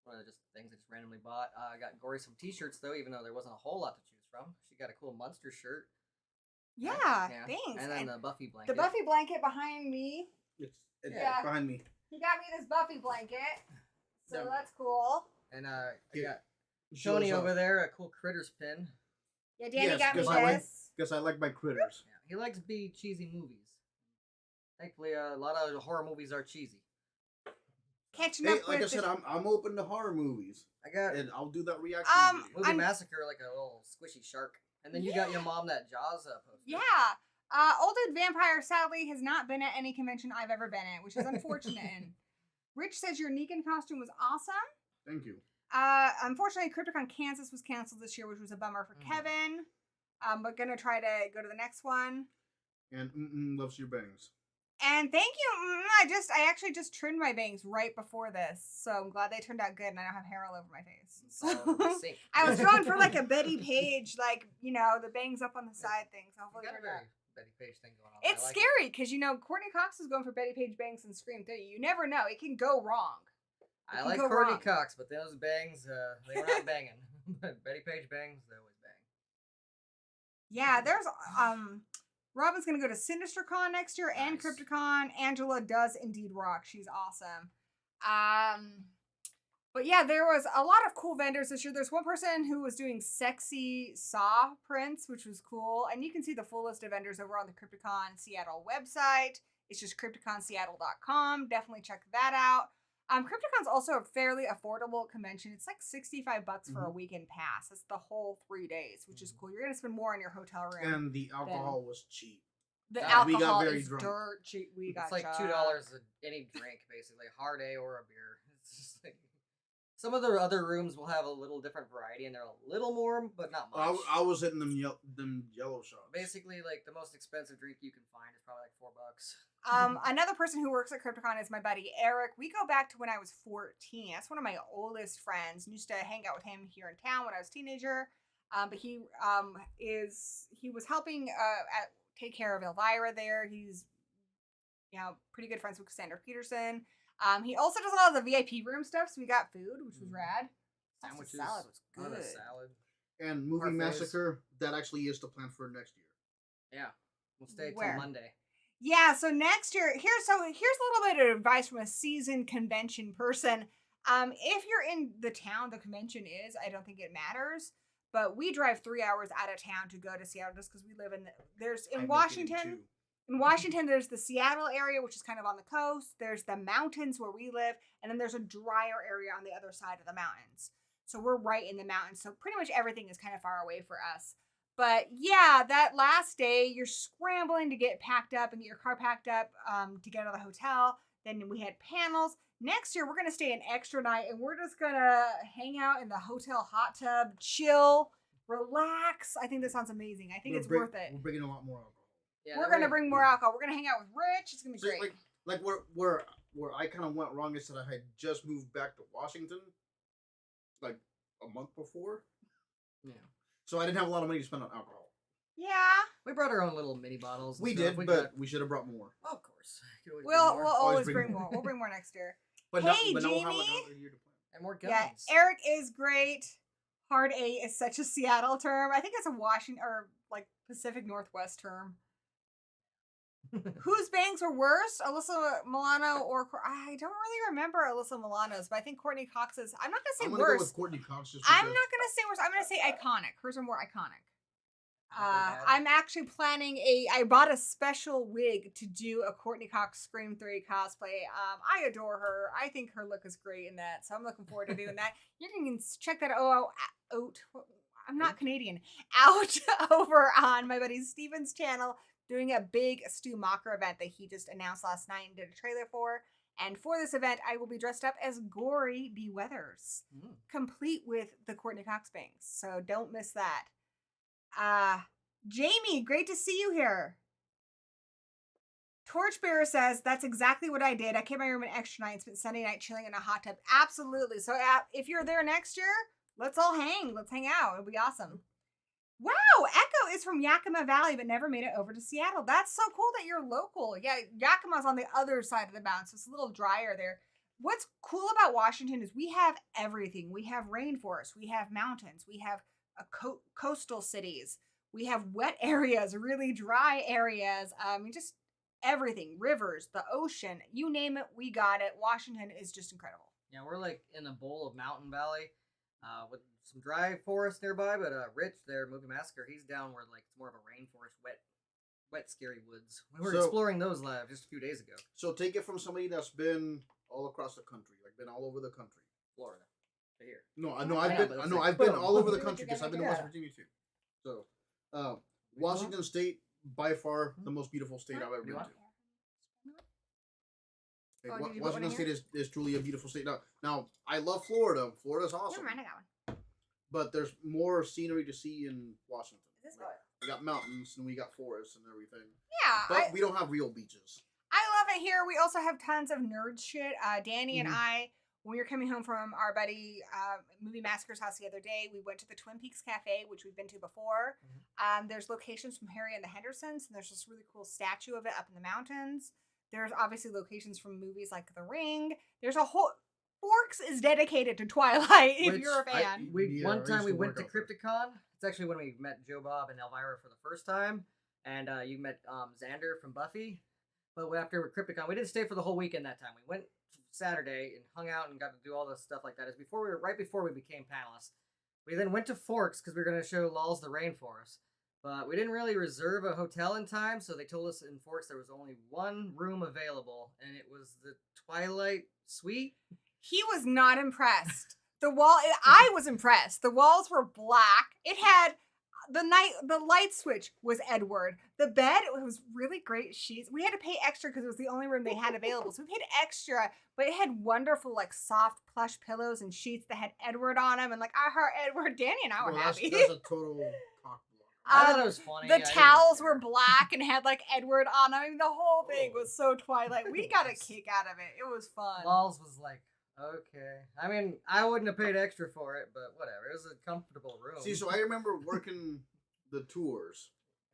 One of the just things I just randomly bought. I got Gory some t-shirts though, even though there wasn't a whole lot to choose from. She got a cool Muenster shirt. Yeah, thanks. And then the Buffy blanket. The Buffy blanket behind me. It's Yeah. behind me. He got me this Buffy blanket, so Yeah. that's cool. And I got Show Tony us over off. there, a cool Critters pin. Yeah, Danny Yes, got me because I like- this. Because I like my critters. Yeah, he likes B cheesy movies. Thankfully, a lot of horror movies are cheesy. Catching Hey, up like I with said, I'm open to horror movies, I got and I'll do that reaction. video. Movie I'm- Massacre, like a little squishy shark. And then you got your mom that Jaws poster. Yeah. Olded Vampire sadly has not been at any convention I've ever been at, which is unfortunate. Rich says your Negan costume was awesome. Thank you. Unfortunately, Crypticon Kansas was canceled this year, which was a bummer for Kevin. But gonna try to go to the next one. And loves your bangs. And thank you. I actually just trimmed my bangs right before this, so I'm glad they turned out good, and I don't have hair all over my face. So Sink. I was going for like a Betty Page, like the bangs up on the side thing. So You hopefully got it a turned out. very Betty Page thing going on. I It's like scary because Courtney Cox is going for Betty Page bangs and Scream 3. You never know; it can go wrong. I can like go Courtney wrong. Cox, but those bangs, they were not banging. But Betty Page bangs, they always bang. Yeah, there's Robin's gonna go to SinisterCon next year and Nice. Crypticon. Angela does indeed rock. She's awesome. But yeah, there was a lot of cool vendors this year. There's one person who was doing sexy Saw prints, which was cool. And you can see the full list of vendors over on the Crypticon Seattle website. It's just crypticonseattle.com. Definitely check that out. Crypticon's also a fairly affordable convention. It's like $65 for a weekend pass. It's the whole 3 days, which is cool. You're gonna spend more in your hotel room. And the alcohol was cheap. The we got alcohol very is drunk. dirt cheap. We got It's like chucked. $2 any drink, basically, a hard A or a beer. It's just like some of the other rooms will have a little different variety, and they're a little more, but not much. I was hitting them yellow shots. Basically, like the most expensive drink you can find is probably like $4. Another person who works at Crypticon is my buddy Eric. We go back to when I was 14. That's one of my oldest friends. I used to hang out with him here in town when I was a teenager. But he was helping take care of Elvira there. He's pretty good friends with Cassandra Peterson. He also does a lot of the VIP room stuff, so we got food, which was rad. Sandwiches, Salad was a lot of good. salad. And Movie Parfaits. Massacre, that actually is the plan for next year. Yeah, we'll stay Where? till Monday. Yeah, so next year, here's a little bit of advice from a seasoned convention person. If you're in the town the convention is, I don't think it matters. But we drive 3 hours out of town to go to Seattle just because we live in Washington. In Washington, there's the Seattle area, which is kind of on the coast. There's the mountains where we live, and then there's a drier area on the other side of the mountains. So we're right in the mountains. So pretty much everything is kind of far away for us. But yeah, that last day, you're scrambling to get packed up and get your car packed up to get out of the hotel. Then we had panels. Next year, we're going to stay an extra night, and we're just going to hang out in the hotel hot tub, chill, relax. I think this sounds amazing. I think it's worth it. We're bringing a lot more alcohol. Yeah, we're going to bring more alcohol. We're going to hang out with Rich. It's going to be great. Like where I kind of went wrong is that I had just moved back to Washington like a month before. Yeah. So I didn't have a lot of money to spend on alcohol. Yeah. We brought our own little mini bottles. We did, but we should have brought more. Oh, of course. We'll always bring more. We'll bring more next year. But hey, now Jamie. we'll have another year to plan. And more guns. Yeah, Eric is great. Hard 8 is such a Seattle term. I think it's a Washington or like Pacific Northwest term. Whose bangs were worse, Alyssa Milano or I don't really remember Alyssa Milano's, but I think Courtney Cox's. I'm not gonna say worse. Go with Courtney Cox. I'm not gonna say worse. I'm gonna say iconic. Hers are more iconic. I'm actually planning I bought a special wig to do a Courtney Cox Scream 3 cosplay. I adore her. I think her look is great in that, so I'm looking forward to doing that. You can check that out. I'm not Canadian. Out over on my buddy Steven's channel, doing a big Stu Mocker event that he just announced last night and did a trailer for. And for this event, I will be dressed up as Gory B Weathers, complete with the Courtney Cox bangs. So don't miss that. Jamie, great to see you here. Torchbearer says, that's exactly what I did. I came to my room an extra night and spent Sunday night chilling in a hot tub. Absolutely. So if you're there next year, let's all hang. Let's hang out. It'll be awesome. Wow, Echo is from Yakima Valley but never made it over to Seattle. That's so cool that you're local. Yeah, Yakima's on the other side of the mountain, so it's a little drier there. What's cool about Washington is we have everything. We have rainforests, we have mountains, we have coastal cities, we have wet areas, really dry areas, just everything, rivers, the ocean, you name it, we got it. Washington is just incredible. Yeah, we're like in a bowl of mountain valley with some dry forest nearby, but Rich there, Movie Massacre, he's down where like it's more of a rainforest, wet scary woods. We were exploring those just a few days ago. So take it from somebody that's been all across the country, like been all over the country. Florida. Here. No, I've been all over the country because I've been in West Virginia too. So, Washington State, by far the most beautiful state I've ever been to. Washington State is truly a beautiful state. Now I love Florida. Florida's awesome. Never mind, I got one. But there's more scenery to see in Washington. Is this we got mountains and we got forests and everything. Yeah. But we don't have real beaches. I love it here. We also have tons of nerd shit. Danny and I, when we were coming home from our buddy Movie Massacre's house the other day, we went to the Twin Peaks Cafe, which we've been to before. There's locations from Harry and the Hendersons, and there's this really cool statue of it up in the mountains. There's obviously locations from movies like The Ring. There's a whole... Forks is dedicated to Twilight, if you're a fan. One time we went to Crypticon. It's actually when we met Joe Bob and Elvira for the first time. And you met Xander from Buffy. But after Crypticon, we didn't stay for the whole weekend that time. We went Saturday and hung out and got to do all the stuff like that. It was right before we became panelists. We then went to Forks because we were going to show Law's the Rainforest. But we didn't really reserve a hotel in time, so they told us in Forks there was only one room available, and it was the Twilight Suite. He was not impressed. I was impressed. The walls were black. It had the light switch was Edward. The bed, it was really great sheets. We had to pay extra because it was the only room they had available. So we paid extra, but it had wonderful, like, soft plush pillows and sheets that had Edward on them. And, like, I heard Edward. Danny and I were happy. That's a total cock block. I thought it was funny. The towels were black and had, like, Edward on them. I mean, the whole thing was so Twilight. We got a kick out of it. It was fun. Laws was like, okay. I mean, I wouldn't have paid extra for it, but whatever. It was a comfortable room. See, so I remember working the tours.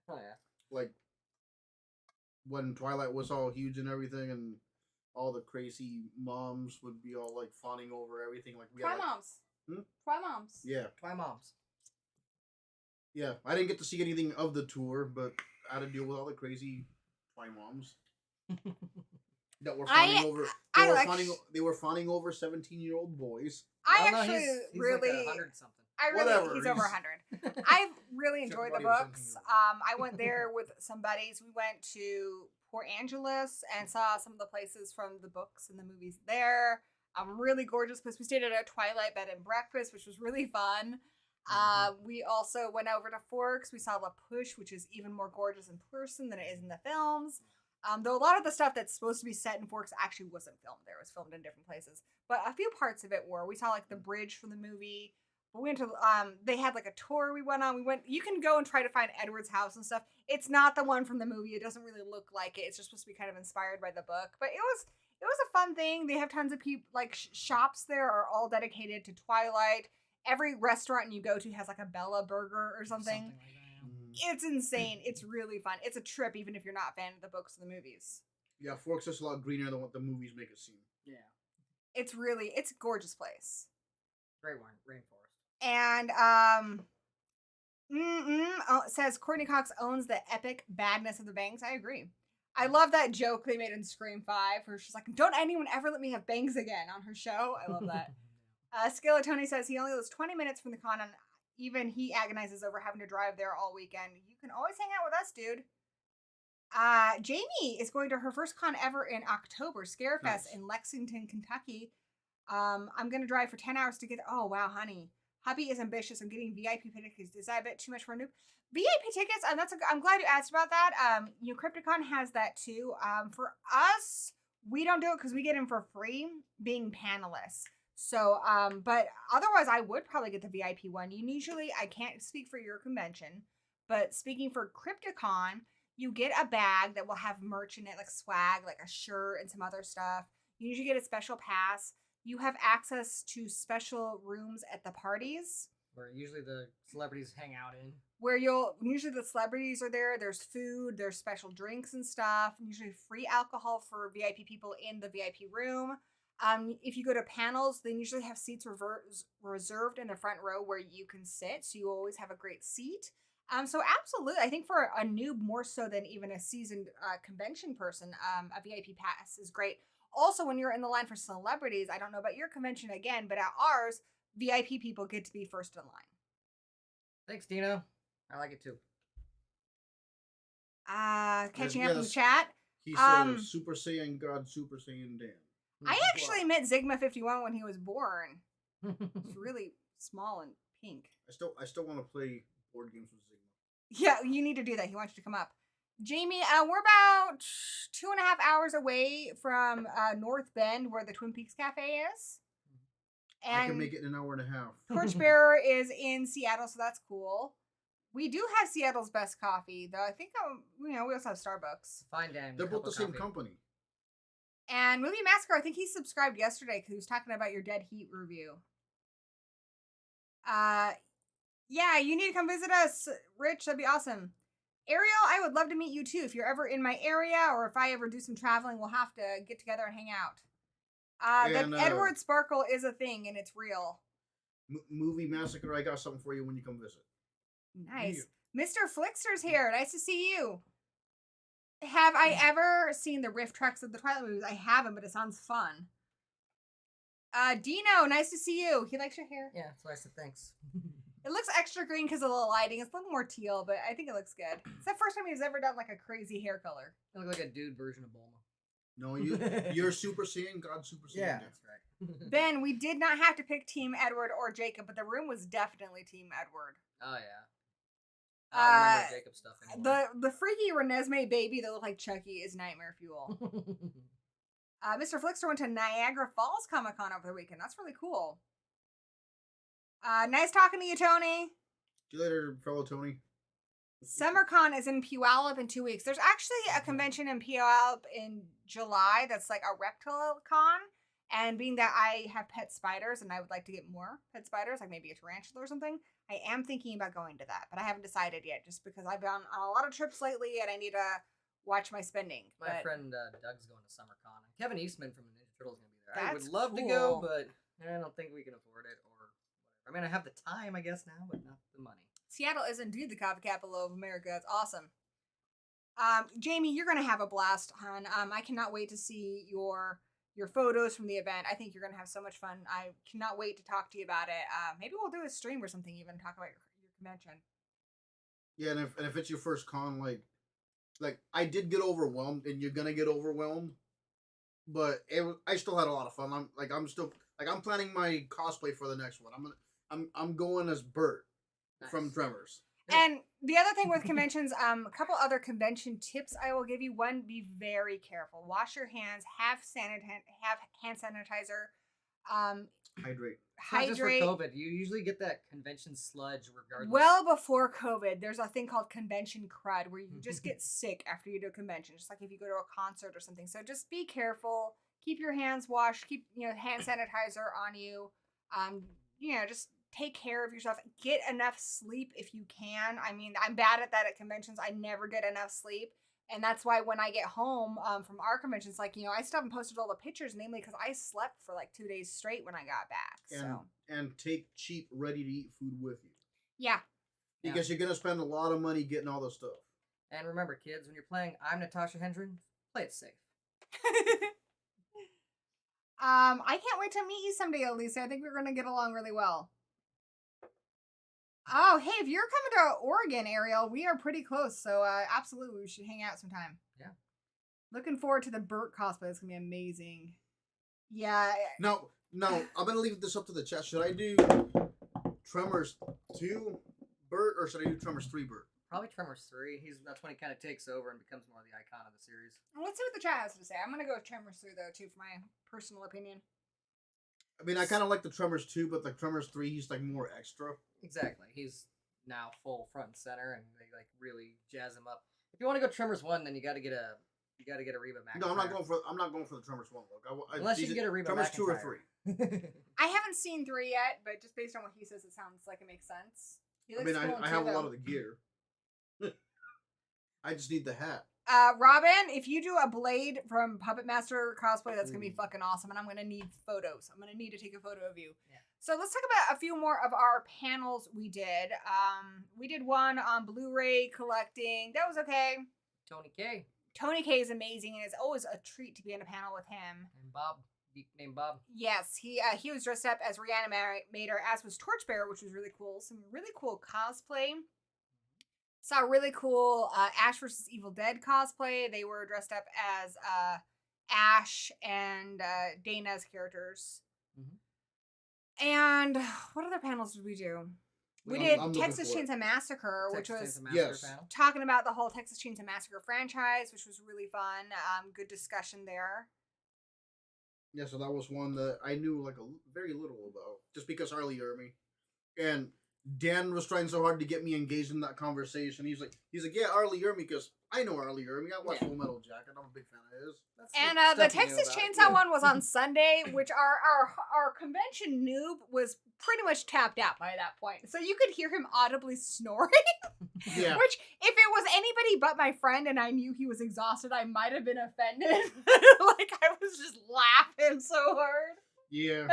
Oh, yeah. Like, when Twilight was all huge and everything, and all the crazy moms would be all, like, fawning over everything. Like Moms. Moms. Yeah. Moms. Yeah. I didn't get to see anything of the tour, but I had to deal with all the crazy by moms that were I- fawning over. I They were like- fawning. They were fawning over 17-year-old boys. I No, actually he's really, like 100 something. I really, Whatever, he's he's- over 100. I've really Except enjoyed the everybody was books. 17-year-old. I went there with some buddies. We went to Port Angeles and saw some of the places from the books and the movies there. Really gorgeous place. We stayed at a Twilight bed and breakfast, which was really fun. We also went over to Forks. We saw La Push, which is even more gorgeous in person than it is in the films. Though a lot of the stuff that's supposed to be set in Forks actually wasn't filmed there. It was filmed in different places. But a few parts of it were. We saw like the bridge from the movie. We went to they had like a tour we went on. You can go and try to find Edward's house and stuff. It's not the one from the movie. It doesn't really look like it. It's just supposed to be kind of inspired by the book. But it was a fun thing. They have tons of people like shops there are all dedicated to Twilight. Every restaurant you go to has like a Bella burger or something. Like that. It's insane. It's really fun. It's a trip even if you're not a fan of the books or the movies. Yeah, Forks is a lot greener than what the movies make it seem. Yeah. It's a gorgeous place. Great one. Rainforest. And it says Courtney Cox owns the epic badness of the bangs. I agree. I love that joke they made in Scream 5 where she's like, don't anyone ever let me have bangs again on her show. I love that. Skeletoni says he only lives 20 minutes from the con and even he agonizes over having to drive there all weekend. You can always hang out with us, dude. Jamie is going to her first con ever in October, Scarefest Nice. in Lexington, Kentucky. I'm going to drive for 10 hours to get... Oh, wow, honey. Hubby is ambitious. I'm getting VIP tickets. Is that a bit too much for a noob? VIP tickets, and I'm glad you asked about that. Crypticon has that too. For us, we don't do it because we get in for free being panelists. So, but otherwise, I would probably get the VIP one. I can't speak for your convention, but speaking for Crypticon, you get a bag that will have merch in it, like swag, like a shirt and some other stuff. You usually get a special pass. You have access to special rooms at the parties. Where usually the celebrities hang out in. Where usually the celebrities are there. There's food, there's special drinks and stuff. Usually free alcohol for VIP people in the VIP room. If you go to panels, they usually have seats reserved in the front row where you can sit. So you always have a great seat. So absolutely, I think for a noob more so than even a seasoned convention person, a VIP pass is great. Also, when you're in the line for celebrities, I don't know about your convention again, but at ours, VIP people get to be first in line. Thanks, Dino. I like it too. Catching Yeah, up in the that's- chat. He's Super Saiyan God, Super Saiyan Dan. I actually met Zigma 51 when he was born. He's really small and pink. I still want to play board games with Zigma. Yeah, you need to do that. He wants you to come up. Jamie, we're about 2.5 hours away from North Bend, where the Twin Peaks Cafe is. And I can make it in an hour and a half. Torchbearer is in Seattle, so that's cool. We do have Seattle's best coffee, though. I think we also have Starbucks. Fine, Dan. They're both the same coffee. company. And Movie Massacre, I think he subscribed yesterday because he was talking about your Dead Heat review. Yeah, you need to come visit us, Rich. That'd be awesome. Ariel, I would love to meet you too. If you're ever in my area or if I ever do some traveling, we'll have to get together and hang out. The Edward Sparkle is a thing and it's real. Movie Massacre, I got something for you when you come visit. Nice. Mr. Flickster's here. Nice to see you. Have I ever seen the riff tracks of the Twilight movies? I haven't, but it sounds fun. Dino, nice to see you. He likes your hair. Yeah, so I said thanks. It looks extra green because of the lighting. It's a little more teal, but I think it looks good. It's the first time he's ever done like a crazy hair color. I look like a dude version of Bulma. No, you're Super Saiyan God, Super Saiyan Dan. That's right. Ben, we did not have to pick Team Edward or Jacob, but the room was definitely Team Edward. Oh yeah. I don't remember Jacob stuff anymore. The freaky Renesmee baby that looked like Chucky is nightmare fuel. Mr. Flickster went to Niagara Falls Comic Con over the weekend. That's really cool. Nice talking to you, Tony. See you later, fellow Tony. SummerCon is in Puyallup in 2 weeks. There's actually a convention in Puyallup in July that's like a reptile con. And being that I have pet spiders and I would like to get more pet spiders, like maybe a tarantula or something, I am thinking about going to that. But I haven't decided yet just because I've been on a lot of trips lately and I need to watch my spending. My friend Doug's going to SummerCon. Kevin Eastman from the Ninja Turtles is going to be there. I would That's love to cool. go, but I don't think we can afford it or whatever. I mean, I have the time, I guess, now, but not the money. Seattle is indeed the coffee capital of America. That's awesome. Jamie, you're gonna have a blast, hon. I cannot wait to see your photos from the event. I think you're gonna have so much fun. I cannot wait to talk to you about it. Maybe we'll do a stream or something, even talk about your convention. Yeah, and if it's your first con, like I did get overwhelmed, and you're gonna get overwhelmed, but I still had a lot of fun. I'm planning my cosplay for the next one. I'm going as Bert from Tremors. And the other thing with conventions, a couple other convention tips I will give you. One, be very careful. Wash your hands. Have hand sanitizer. Hydrate. Not just for COVID. You usually get that convention sludge regardless. Well, before COVID, there's a thing called convention crud where you just get sick after you do a convention, just like if you go to a concert or something. So just be careful. Keep your hands washed. Keep hand sanitizer on you. Just take care of yourself. Get enough sleep if you can. I mean, I'm bad at that at conventions. I never get enough sleep. And that's why when I get home from our conventions, I still haven't posted all the pictures, namely because I slept for 2 days straight when I got back. And take cheap, ready-to-eat food with you. Yeah. Because you're going to spend a lot of money getting all this stuff. And remember, kids, when you're playing I'm Natasha Hendren, play it safe. I can't wait to meet you someday, Elisa. I think we're going to get along really well. Oh, hey, if you're coming to Oregon, Ariel, we are pretty close, so absolutely, we should hang out sometime. Yeah. Looking forward to the Bert cosplay. It's going to be amazing. Yeah. No, I'm going to leave this up to the chat. Should I do Tremors 2 Bert, or should I do Tremors 3 Bert? Probably Tremors 3. That's when he kind of takes over and becomes more the icon of the series. Let's see what the chat has to say. I'm going to go with Tremors 3, though, too, for my personal opinion. I mean, I kind of like the Tremors 2, but the Tremors 3, he's more extra. Exactly. He's now full front and center, and they really jazz him up. If you want to go Tremors 1, then you got to get a Reba McEntire. No, I'm not going for the Tremors 1 look. Unless you can get a Reba Tremors McEntire. 2 or 3. I haven't seen 3 yet, but just based on what he says, it sounds like it makes sense. I have a lot of the gear. I just need the hat. Robin, if you do a Blade from Puppet Master cosplay, that's going to be fucking awesome, and I'm going to need photos. I'm going to need to take a photo of you. Yeah. So let's talk about a few more of our panels we did. We did one on Blu-ray collecting. That was okay. Tony K. Tony K is amazing, and it's always a treat to be in a panel with him. And Bob. Geek named Bob. Yes, he was dressed up as Reanimator, as was Torchbearer, which was really cool. Some really cool cosplay. Saw a really cool Ash vs. Evil Dead cosplay. They were dressed up as Ash and Dana's characters. Mm-hmm. And what other panels did we do? We did Texas Chainsaw Massacre, which was talking about the whole Texas Chainsaw Massacre franchise, which was really fun. Good discussion there. Yeah, so that was one that I knew very little about, just because Harley heard me. And Dan was trying so hard to get me engaged in that conversation. He's like, yeah, Arlie Ermy, because I know Arlie Ermy. I watched Full Metal Jacket. I'm a big fan of his. And the Texas Chainsaw one was on Sunday, which our convention noob was pretty much tapped out by that point. So you could hear him audibly snoring. Yeah. Which, if it was anybody but my friend and I knew he was exhausted, I might have been offended. I was just laughing so hard. Yeah.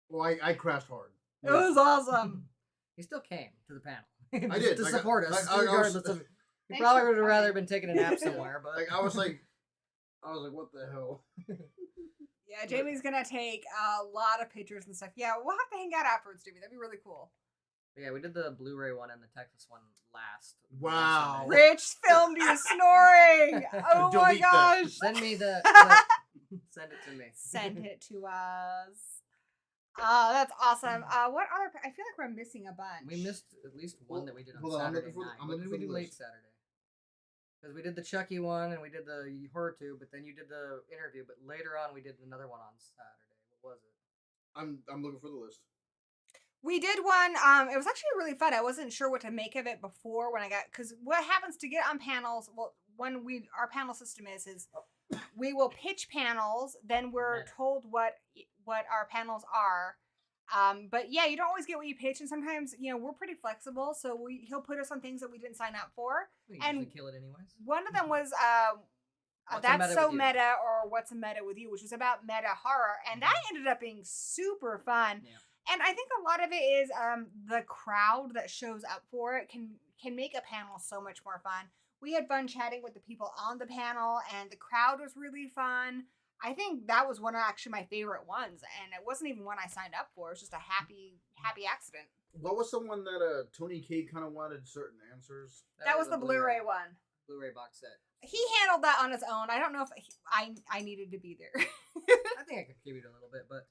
Well, I crashed hard. It was awesome. He still came to the panel. I did. To support us. He probably would have rather been taking a nap somewhere, but I was like, what the hell? Yeah, Jamie's gonna take a lot of pictures and stuff. Yeah, we'll have to hang out afterwards, Jamie. That'd be really cool. Yeah, we did the Blu-ray one and the Texas one last. Wow. Rich filmed you snoring. Oh my gosh. Send me the send it to me. Send it to us. Oh, that's awesome. What other? I feel like we're missing a bunch. We missed at least one that we did on Saturday night. What did we do late Saturday? Because we did the Chucky one and we did the horror two, but then you did the interview. But later on, we did another one on Saturday. What was it? I'm looking for the list. We did one. It was actually really fun. I wasn't sure what to make of it before when I got, because what happens to get on panels? Well, when our panel system is we will pitch panels, then we're told what our panels are. But yeah, you don't always get what you pitch, and sometimes we're pretty flexible, so he'll put us on things that we didn't sign up for. We and usually kill it anyways. One of them was That's So Meta, or What's a Meta with You, which was about meta horror, and that ended up being super fun. Yeah. And I think a lot of it is the crowd that shows up for it can make a panel so much more fun. We had fun chatting with the people on the panel, and the crowd was really fun. I think that was one of actually my favorite ones, and it wasn't even one I signed up for. It was just a happy accident. What was the one that Tony K kind of wanted certain answers? That was the Blu-ray one. Blu-ray box set. He handled that on his own. I don't know if I needed to be there. I think I contributed a little bit, but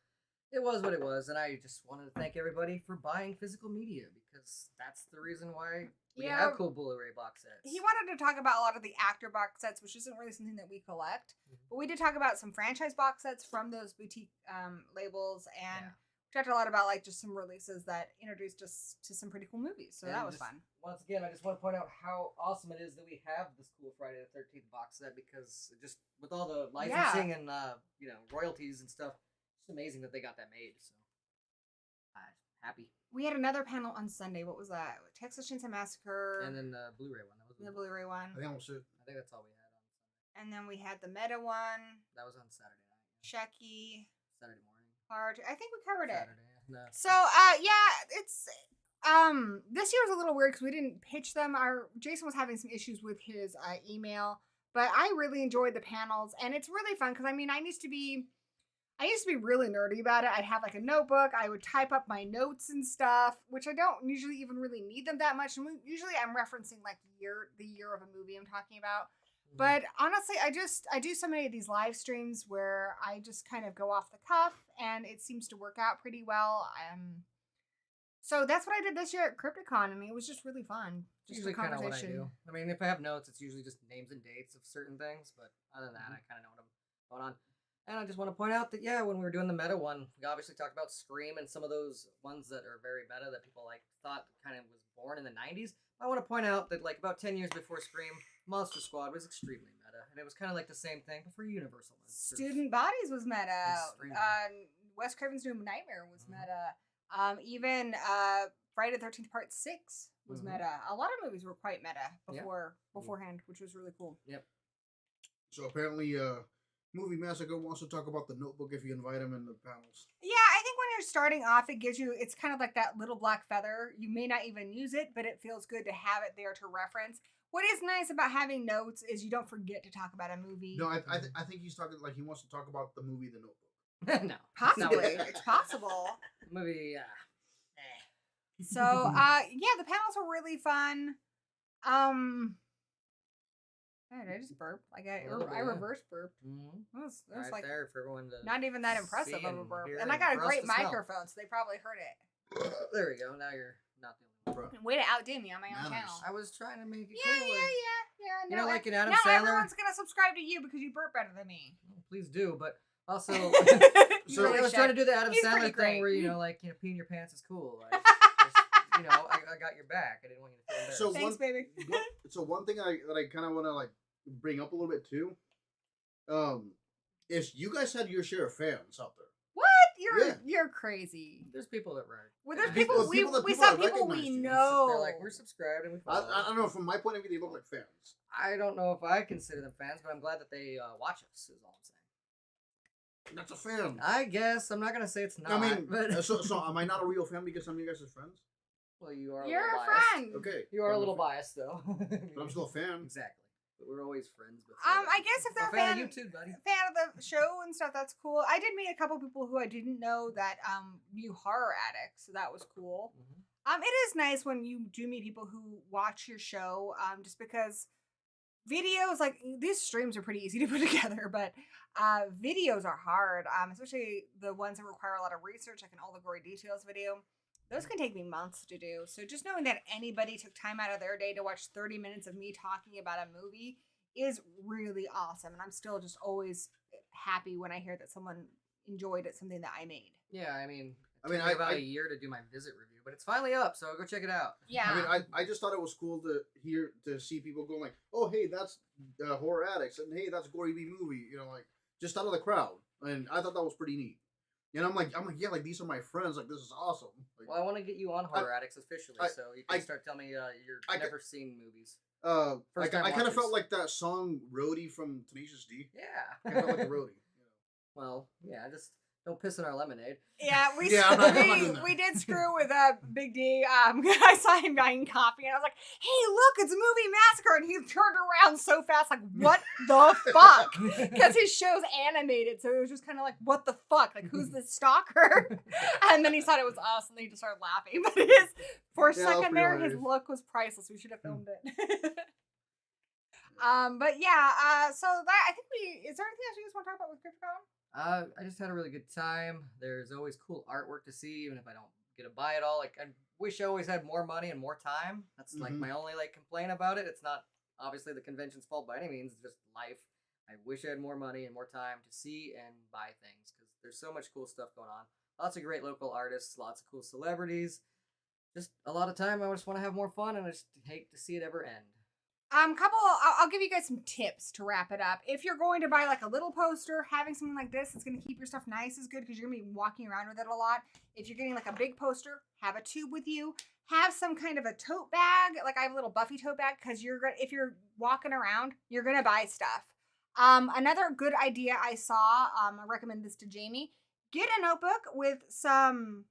it was what it was, and I just wanted to thank everybody for buying physical media because that's the reason why we have cool Blu-ray box sets. He wanted to talk about a lot of the actor box sets, which isn't really something that we collect, but we did talk about some franchise box sets from those boutique labels, and we talked a lot about like just some releases that introduced us to some pretty cool movies. So that was fun. Once again, I just want to point out how awesome it is that we have this cool Friday the 13th box set because just with all the licensing and royalties and stuff, it's amazing that they got that made. So I'm happy. We had another panel on Sunday. What was that? Texas Chainsaw Massacre. And then the Blu-ray one. That was the Blu-ray one. I think that's it. I think that's all we had on Sunday. And then we had the Meta one. That was on Saturday night. Chucky. Saturday morning. Hard. I think we covered Saturday. it. No. So it's this year was a little weird because we didn't pitch them. Jason was having some issues with his email, but I really enjoyed the panels, and it's really fun because I used to be really nerdy about it. I'd have like a notebook. I would type up my notes and stuff, which I don't usually even really need them that much. And usually I'm referencing like the year of a movie I'm talking about. But honestly, I do so many of these live streams where I just kind of go off the cuff, and it seems to work out pretty well. So that's what I did this year at Crypticon, and it was just really fun. Just usually a conversation. Kind of what I do. I mean, if I have notes, it's usually just names and dates of certain things. But other than that, I kind of know what I'm going on. And I just want to point out that, when we were doing the meta one, we obviously talked about Scream and some of those ones that are very meta that people thought kind of was born in the 90s. I want to point out that about 10 years before Scream, Monster Squad was extremely meta. And it was kind of like the same thing, but for Universal. Student Bodies was meta. Wes Craven's New Nightmare was meta. Even Friday the 13th Part 6 was meta. A lot of movies were quite meta beforehand, which was really cool. Yep. So apparently, Movie Massacre wants to talk about the Notebook if you invite him in the panels. Yeah, I think when you're starting off, it's kind of like that little black feather. You may not even use it, but it feels good to have it there to reference. What is nice about having notes is you don't forget to talk about a movie. No, I think he's talking like he wants to talk about the movie The Notebook. No. Possibly. It's possible. Movie, So, the panels were really fun. Did I just burp? I reverse burped. That was right like there for everyone to not even that impressive of a burp. And I and got a for us great to smell. microphone, so they probably heard it. There we go. Now you're not the only one. Way to outdo me on my own channel. I was trying to make it Yeah. You know, like in Adam now Sandler? everyone's gonna subscribe to you because you burp better than me. Please do, but also, You I was trying to do the Adam He's pretty Sandler thing great. where peeing your pants is cool. I got your back. I didn't want you to feel embarrassed. So Thanks, baby. one thing that I kind of want to bring up a little bit too, is you guys had your share of fans out there. What? You're crazy. There's people that write. Well, there's People- people people that we people saw that people recognize we you. know. They're like, we're subscribed and we follow. I don't know. From my point of view, they look like fans. I don't know if I consider them fans, but I'm glad that they watch us. Is all I'm saying. That's a fan. I guess I'm not gonna say it's not. I mean, but so am I not a real fan because some of you guys are friends? well, you are. You're a little a biased. friend. Okay. You are a I'm little fan. biased, though. But I'm still a fan. Exactly. But we're always friends. I guess if they're a fan of you too, buddy. fan of the show and stuff, that's cool. I did meet a couple people who I didn't know that knew Horror Addicts, so that was cool. Mm-hmm. It is nice when you do meet people who watch your show, just because videos, like these streams are pretty easy to put together, but videos are hard, especially the ones that require a lot of research, like an All the Gory Details video. Those can take me months to do. So just knowing that anybody took time out of their day to watch 30 minutes of me talking about a movie is really awesome. And I'm still just always happy when I hear that someone enjoyed it, something that I made. Yeah, I mean, I mean, took me about a year to do my visit review, but it's finally up, so go check it out. Yeah. I mean, I just thought it was cool to see people going like, oh, hey, that's Horror Addicts, and hey, that's Gory B Movie, just out of the crowd. And I thought that was pretty neat. And I'm like, yeah, like these are my friends. Like, this is awesome. Like, Well, I want to get you on Horror Addicts officially, so you can start telling me you've never seen movies. I kind of felt like that song Roadie from Tenacious D. Yeah. I felt like the Roadie. Well, yeah, just Don't piss in our lemonade. Yeah, Yeah, I'm not doing that. we did screw with Big D. I saw him buying coffee, and I was like, "Hey, look, it's a movie massacre!" And he turned around so fast, like, "What the fuck?" Because his show's animated, so it was just kind of like, "What the fuck? Like, who's this stalker?" And then he thought it was us, and then he just started laughing. But for a second there, his look was priceless. We should have filmed it. But yeah, so that I think is there anything else you guys want to talk about with Crypticon? I just had a really good time. There's always cool artwork to see, even if I don't get to buy it all. Like, I wish I always had more money and more time. That's like my only like complaint about it. It's not obviously the convention's fault by any means. It's just life. I wish I had more money and more time to see and buy things because there's so much cool stuff going on. Lots of great local artists, lots of cool celebrities. Just a lot of time. I just want to have more fun, and I just hate to see it ever end. I'll give you guys some tips to wrap it up. If you're going to buy like a little poster, having something like this that's going to keep your stuff nice is good because you're going to be walking around with it a lot. If you're getting like a big poster, have a tube with you. Have some kind of a tote bag. Like I have a little Buffy tote bag because if you're walking around, you're going to buy stuff. Another good idea I saw, I recommend this to Jamie. Get a notebook with some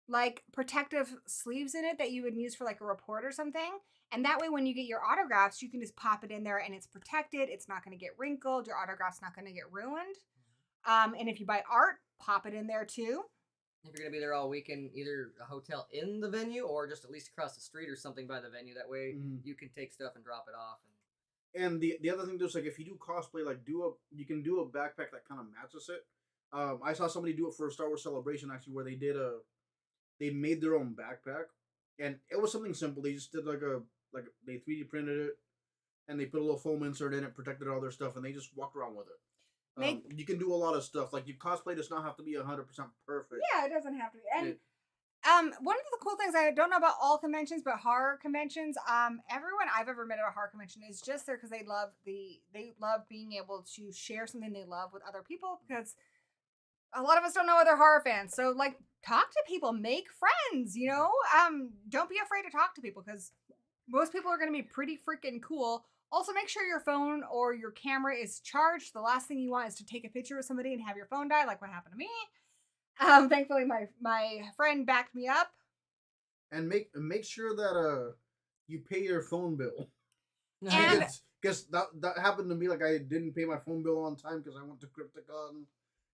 like protective sleeves in it that you would use for like a report or something. And that way, when you get your autographs, you can just pop it in there and it's protected. It's not going to get wrinkled. Your autograph's not going to get ruined. And if you buy art, pop it in there too. If you're going to be there all weekend, either a hotel in the venue or just at least across the street or something by the venue. That way, you can take stuff and drop it off. And the other thing is like if you do cosplay, like you can do a backpack that kind of matches it. I saw somebody do it for a Star Wars Celebration actually, where they made their own backpack, and it was something simple. They just did they 3D printed it, and they put a little foam insert in it, protected all their stuff, and they just walked around with it. You can do a lot of stuff. Like, your cosplay does not have to be 100% perfect. Yeah, it doesnn't have to be. And one of the cool things, I don't know about all conventions, but horror conventions, everyone I've ever met at a horror convention is just there because they love being able to share something they love with other people, because a lot of us don't know other horror fans. So, like, talk to people, make friends, you know? Don't be afraid to talk to people because most people are going to be pretty freaking cool. Also, make sure your phone or your camera is charged. The last thing you want is to take a picture of somebody and have your phone die, like what happened to me. Thankfully, my friend backed me up. And make sure that you pay your phone bill. Because that happened to me. Like, I didn't pay my phone bill on time because I went to Crypticon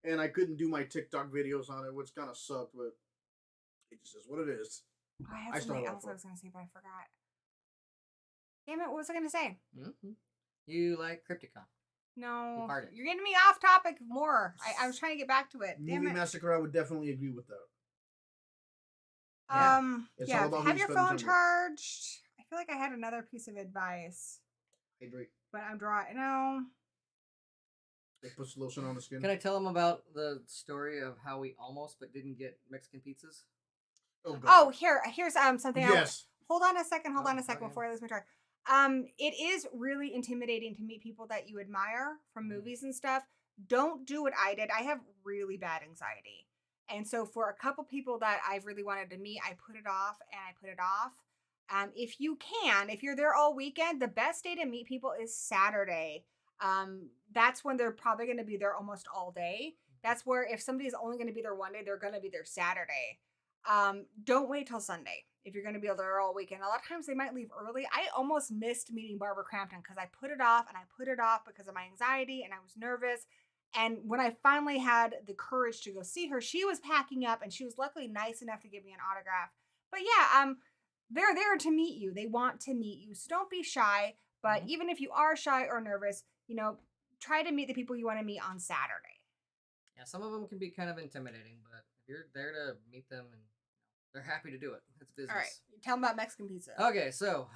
and I couldn't do my TikTok videos on it, which kind of sucked. But it just is what it is. I had something else I was going to say, but I forgot. Damn it, what was I going to say? Mm-hmm. You like Crypticon. No, you're getting me off topic more. I was trying to get back to it. Damn Movie Massacre, I would definitely agree with that. Yeah, have your phone charged. I feel like I had another piece of advice. Hydrate. But I'm dry. No. It puts lotion on the skin. Can I tell them about the story of how we almost but didn't get Mexican pizzas? Oh, here's something else. Yes. Hold on a second before I lose my track. It is really intimidating to meet people that you admire from movies and stuff. Don't do what I did. I have really bad anxiety. And so for a couple people that I've really wanted to meet, I put it off. If you can, if you're there all weekend, the best day to meet people is Saturday. That's when they're probably going to be there almost all day. That's where if somebody's only going to be there one day, they're going to be there Saturday. Don't wait till Sunday if you're going to be there all weekend. A lot of times they might leave early. I almost missed meeting Barbara Crampton because I put it off because of my anxiety and I was nervous. And when I finally had the courage to go see her, she was packing up and she was luckily nice enough to give me an autograph. But yeah, they're there to meet you. They want to meet you. So don't be shy. But even if you are shy or nervous, try to meet the people you want to meet on Saturday. Yeah, some of them can be kind of intimidating, but if you're there to meet them and they're happy to do it. It's business. All right. Tell them about Mexican pizza. Okay, so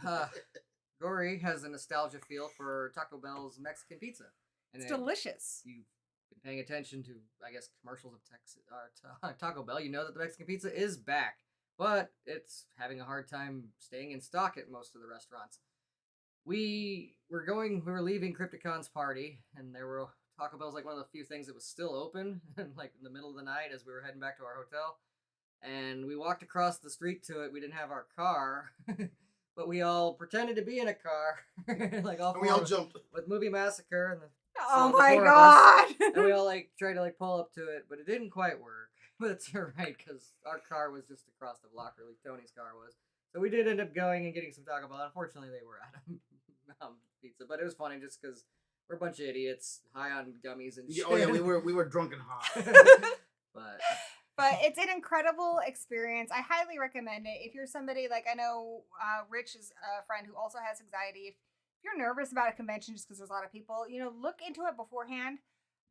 Gory has a nostalgia feel for Taco Bell's Mexican pizza. And it's delicious. You've been paying attention to, I guess, commercials of Taco Bell. You know that the Mexican pizza is back, but it's having a hard time staying in stock at most of the restaurants. We were leaving Crypticon's party, and Taco Bell's like one of the few things that was still open, like in the middle of the night as we were heading back to our hotel. And we walked across the street to it. We didn't have our car, but we all pretended to be in a car. We all jumped. With Movie Massacre. And Oh the my 4 of us, god! and we all like tried to like pull up to it, but it didn't quite work. But it's alright because our car was just across the block, or at least Tony's car was. So we did end up going and getting some Taco Bell. Unfortunately, they were out of pizza, but it was funny just because we're a bunch of idiots, high on gummies and shit. Oh yeah, we were drunk and high. But it's an incredible experience. I highly recommend it. If you're somebody like I know Rich is a friend who also has anxiety. If you're nervous about a convention just because there's a lot of people, look into it beforehand.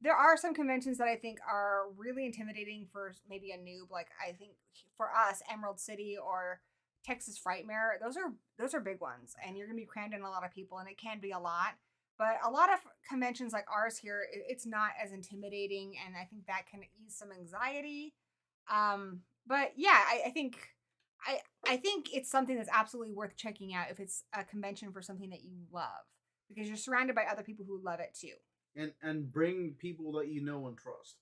There are some conventions that I think are really intimidating for maybe a noob. Like I think for us, Emerald City or Texas Frightmare, those are big ones, and you're gonna be crammed in a lot of people, and it can be a lot. But a lot of conventions like ours here, it's not as intimidating, and I think that can ease some anxiety. But yeah, I think it's something that's absolutely worth checking out if it's a convention for something that you love, because you're surrounded by other people who love it too. And bring people that you know and trust.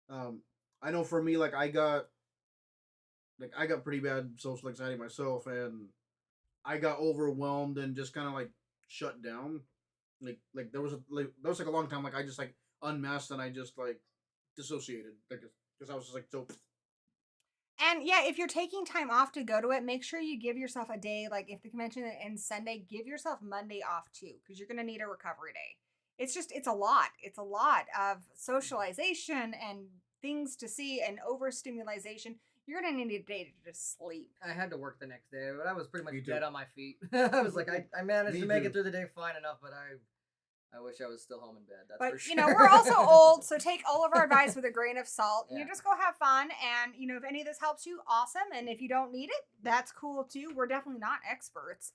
I know for me, I got pretty bad social anxiety myself, and I got overwhelmed and just kind of shut down. There was a long time I just unmasked and I just dissociated because I was just so. And yeah, if you're taking time off to go to it, make sure you give yourself a day. Like if the convention ends Sunday, give yourself Monday off too, because you're gonna need a recovery day. It's a lot. It's a lot of socialization and things to see and overstimulation. You're gonna need a day to just sleep. I had to work the next day, but I was pretty much Me too. dead on my feet. I was like, I managed Me to make too. it through the day fine enough, but I wish I was still home in bed. That's But for sure. we're also old, so take all of our advice with a grain of salt. Yeah. Just go have fun, and if any of this helps you, awesome. And if you don't need it, that's cool too. We're definitely not experts.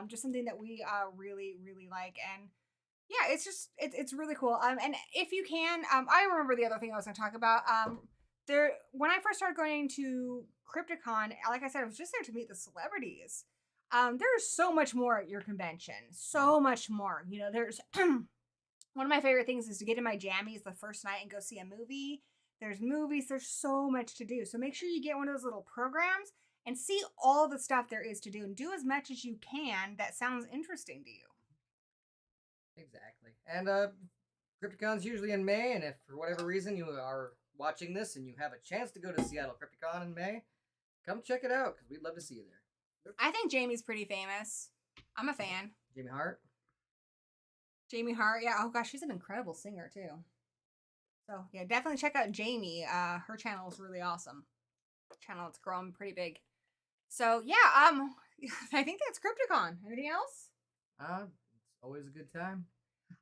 Just something that we really really like, and yeah, it's really cool. And if you can, I remember the other thing I was going to talk about. When I first started going to Crypticon, like I said, I was just there to meet the celebrities. There's so much more at your convention. So much more. There's one of my favorite things is to get in my jammies the first night and go see a movie. There's movies. There's so much to do. So make sure you get one of those little programs and see all the stuff there is to do, and do as much as you can that sounds interesting to you. Exactly. And Crypticon's usually in May, and if for whatever reason you are watching this and you have a chance to go to Seattle Crypticon in May, come check it out because we'd love to see you there. I think Jamie's pretty famous. I'm a fan. Jamie Hart. Jamie Hart, yeah. Oh gosh, she's an incredible singer too. So yeah, definitely check out Jamie. Her channel is really awesome. Channel it's grown pretty big. So yeah, I think that's Crypticon. Anything else? It's always a good time.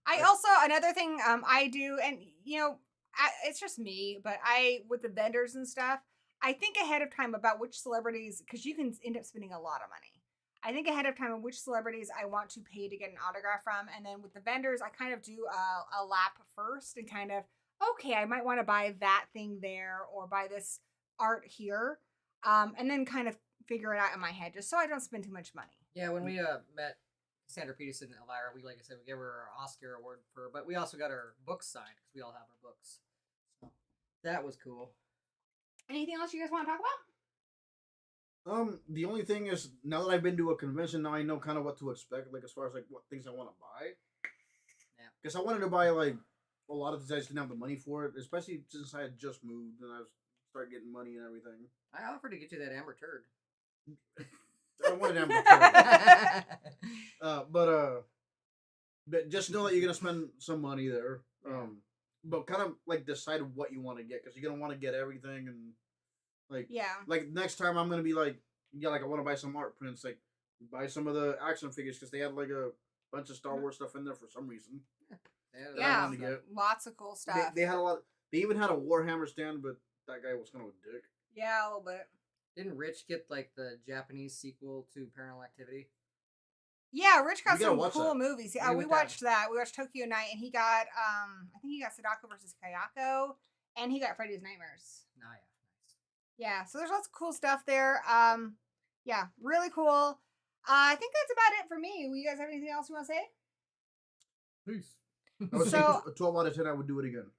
I also another thing I do, and it's just me, but with the vendors and stuff, I think ahead of time about which celebrities, because you can end up spending a lot of money. I think ahead of time of which celebrities I want to pay to get an autograph from, and then with the vendors, I kind of do a lap first and kind of, okay, I might want to buy that thing there or buy this art here, and then kind of figure it out in my head, just so I don't spend too much money. Yeah, when we met Sandra Peterson and Elvira, we, like I said, we gave her our Oscar award but we also got her books signed because we all have our books. So that was cool. Anything else you guys want to talk about? The only thing is, now that I've been to a convention, now I know kind of what to expect, as far as what things I want to buy. Yeah. Because I wanted to buy a lot of things, I just didn't have the money for it, especially since I had just moved and I started getting money and everything. I offered to get you that Amber Turd. I wanted Amber Turd. But just know that you're gonna spend some money there. But kind of decide what you want to get, because you're gonna want to get everything, and next time I'm gonna be I want to buy some art prints, buy some of the action figures, because they had a bunch of Star Wars stuff in there for some reason. Yeah, lots of cool stuff. They had a lot. They even had a Warhammer stand, but that guy was kind of a dick. Yeah, a little bit. Didn't Rich get the Japanese sequel to Paranormal Activity? Yeah, Rich got some cool that. movies. Yeah, we watched that. We watched Tokyo Night, and he got I think he got Sadako versus Kayako, and he got Freddy's Nightmares. Oh, yeah, nice. Yeah, so there's lots of cool stuff there. Yeah, really cool. I think that's about it for me. You guys have anything else you want to say? Peace. I would say 12 out of 10. I would do it again.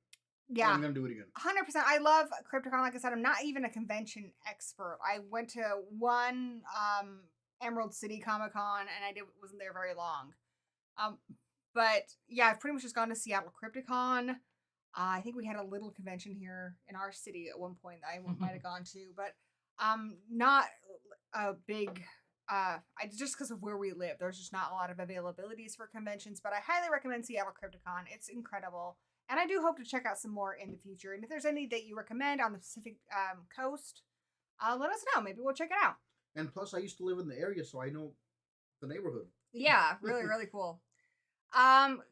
Yeah, I'm gonna do it again. 100%. I love Crypticon. Like I said, I'm not even a convention expert. I went to one Emerald City Comic Con, and I wasn't there very long. But yeah, I've pretty much just gone to Seattle Crypticon. I think we had a little convention here in our city at one point that I might have gone to, but not a big. Just because of where we live, there's just not a lot of availabilities for conventions. But I highly recommend Seattle Crypticon. It's incredible, and I do hope to check out some more in the future. And if there's any that you recommend on the Pacific Coast, let us know. Maybe we'll check it out. And plus, I used to live in the area, so I know the neighborhood. Yeah, really, really cool.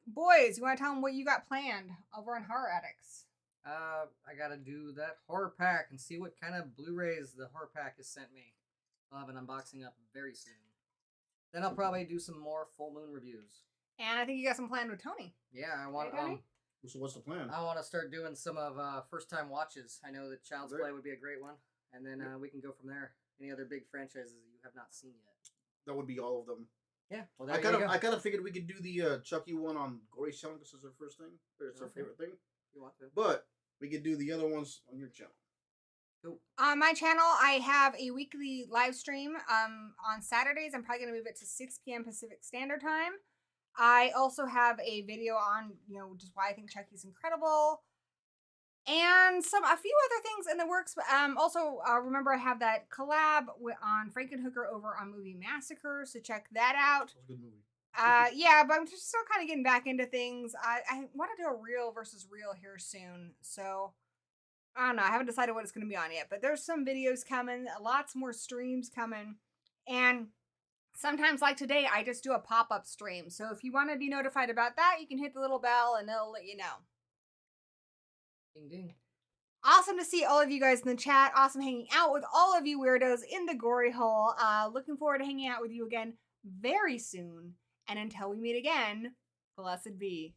Boys, you want to tell them what you got planned over on Horror Addicts? I gotta do that horror pack and see what kind of Blu-rays the horror pack has sent me. I'll have an unboxing up very soon. Then I'll probably do some more full moon reviews. And I think you got some planned with Tony. Yeah, I want Hey, Tony? So what's the plan? I want to start doing some of first time watches. I know that Child's Play would be a great one, and then we can go from there. Any other big franchises that you have not seen yet? That would be all of them. Yeah, well, I kind of figured we could do the Chucky one on Gory channel because it's our first thing. Or it's our favorite thing. You want to? But we could do the other ones on your channel. Cool. On my channel, I have a weekly live stream on Saturdays. I'm probably going to move it to 6 p.m. Pacific Standard Time. I also have a video on, just why I think Chucky's incredible. And a few other things in the works. Also, remember I have that collab on Frankenhooker over on Movie Massacre, so check that out. That was a good movie. Yeah, but I'm just still kind of getting back into things. I want to do a real versus real here soon, so I don't know. I haven't decided what it's going to be on yet, but there's some videos coming, lots more streams coming, and sometimes, like today, I just do a pop-up stream. So if you want to be notified about that, you can hit the little bell, and it'll let you know. Ding ding. Awesome to see all of you guys in the chat. Awesome hanging out with all of you weirdos in the gory hole. Looking forward to hanging out with you again very soon. And until we meet again, blessed be.